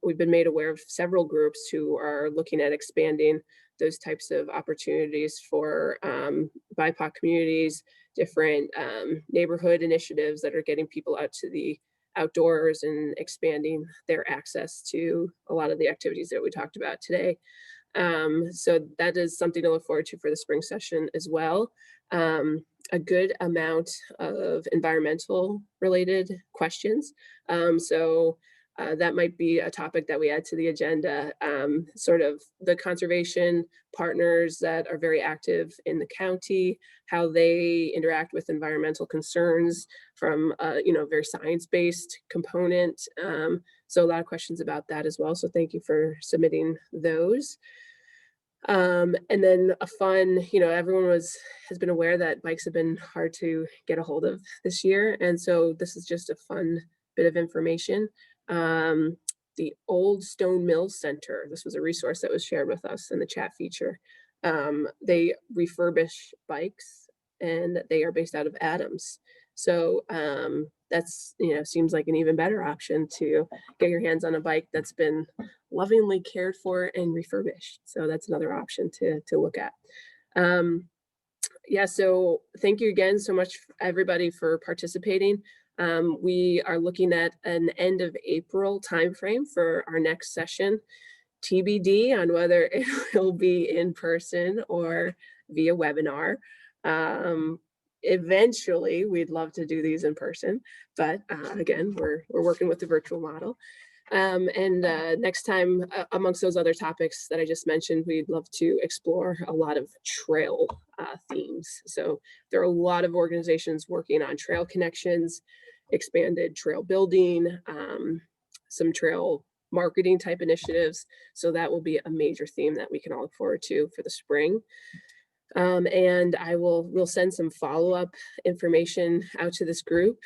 made aware of several groups who are looking at expanding those types of opportunities for BIPOC communities, different neighborhood initiatives that are getting people out to the outdoors and expanding their access to a lot of the activities that we talked about today. So that is something to look forward to for the spring session as well. A good amount of environmental related questions. That might be a topic that we add to the agenda, sort of the conservation partners that are very active in the county, how they interact with environmental concerns from a very science-based component. So a lot of questions about that as well. So thank you for submitting those. And then a fun, everyone has been aware that bikes have been hard to get a hold of this year. And so this is just a fun bit of information. The Old Stone Mill Center, this was a resource that was shared with us in the chat feature. They refurbish bikes and they are based out of Adams. So that's, seems like an even better option to get your hands on a bike that's been lovingly cared for and refurbished. So that's another option to look at. Yeah, so thank you again so much everybody for participating. We are looking at an end of April timeframe for our next session. TBD on whether it will be in person or via webinar. Eventually, we'd love to do these in person, but again, we're working with the virtual model. Next time, amongst those other topics that I just mentioned, we'd love to explore a lot of trail themes. So there are a lot of organizations working on trail connections, expanded trail building, some trail marketing type initiatives. So that will be a major theme that we can all look forward to for the spring. And we'll send some follow-up information out to this group,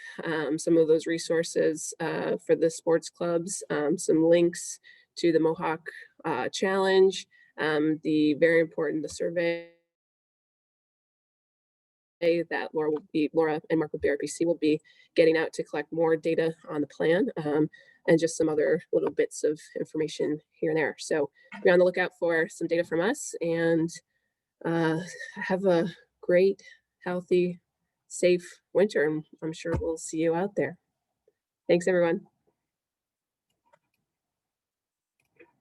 some of those resources for the sports clubs, some links to the Mohawk challenge, the very important, the survey that Laura and Mark with BRPC will be getting out to collect more data on the plan, and just some other little bits of information here and there. So be on the lookout for some data from us, and have a great, healthy, safe winter. I'm sure we'll see you out there. Thanks, everyone.